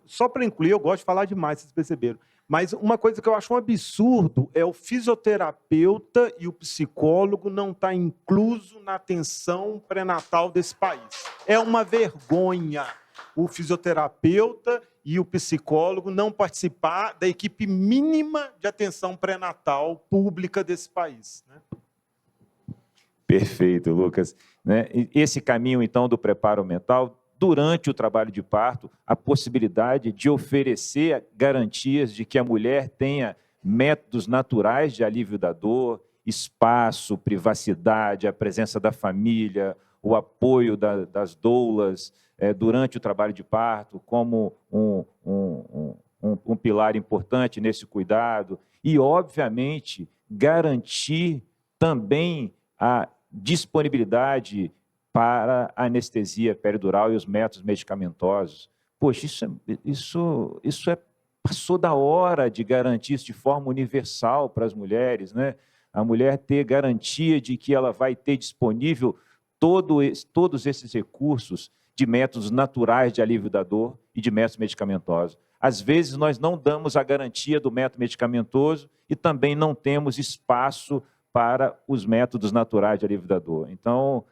Só para incluir, eu gosto de falar demais, vocês perceberam. Mas uma coisa que eu acho um absurdo é o fisioterapeuta e o psicólogo não estar incluso na atenção pré-natal desse país. É uma vergonha o fisioterapeuta e o psicólogo não participar da equipe mínima de atenção pré-natal pública desse país, né? Perfeito, Lucas. Né? Esse caminho, então, do preparo mental, durante o trabalho de parto, a possibilidade de oferecer garantias de que a mulher tenha métodos naturais de alívio da dor, espaço, privacidade, a presença da família, o apoio das doulas durante o trabalho de parto, como um pilar importante nesse cuidado. E, obviamente, garantir também a disponibilidade para a anestesia peridural e os métodos medicamentosos. Poxa, isso passou da hora de garantir isso de forma universal para as mulheres, né? A mulher ter garantia de que ela vai ter disponível todos esses recursos de métodos naturais de alívio da dor e de métodos medicamentosos. Às vezes, nós não damos a garantia do método medicamentoso e também não temos espaço para os métodos naturais de alívio da dor. Então,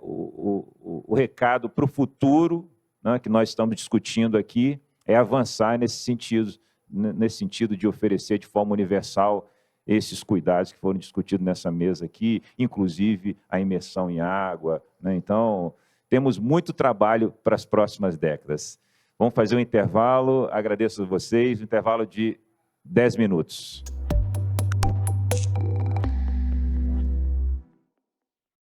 o recado para o futuro, né, que nós estamos discutindo aqui, é avançar nesse sentido de oferecer de forma universal esses cuidados que foram discutidos nessa mesa aqui, inclusive a imersão em água, né? Então, temos muito trabalho para as próximas décadas. Vamos fazer um intervalo, agradeço a vocês, um intervalo de 10 minutos.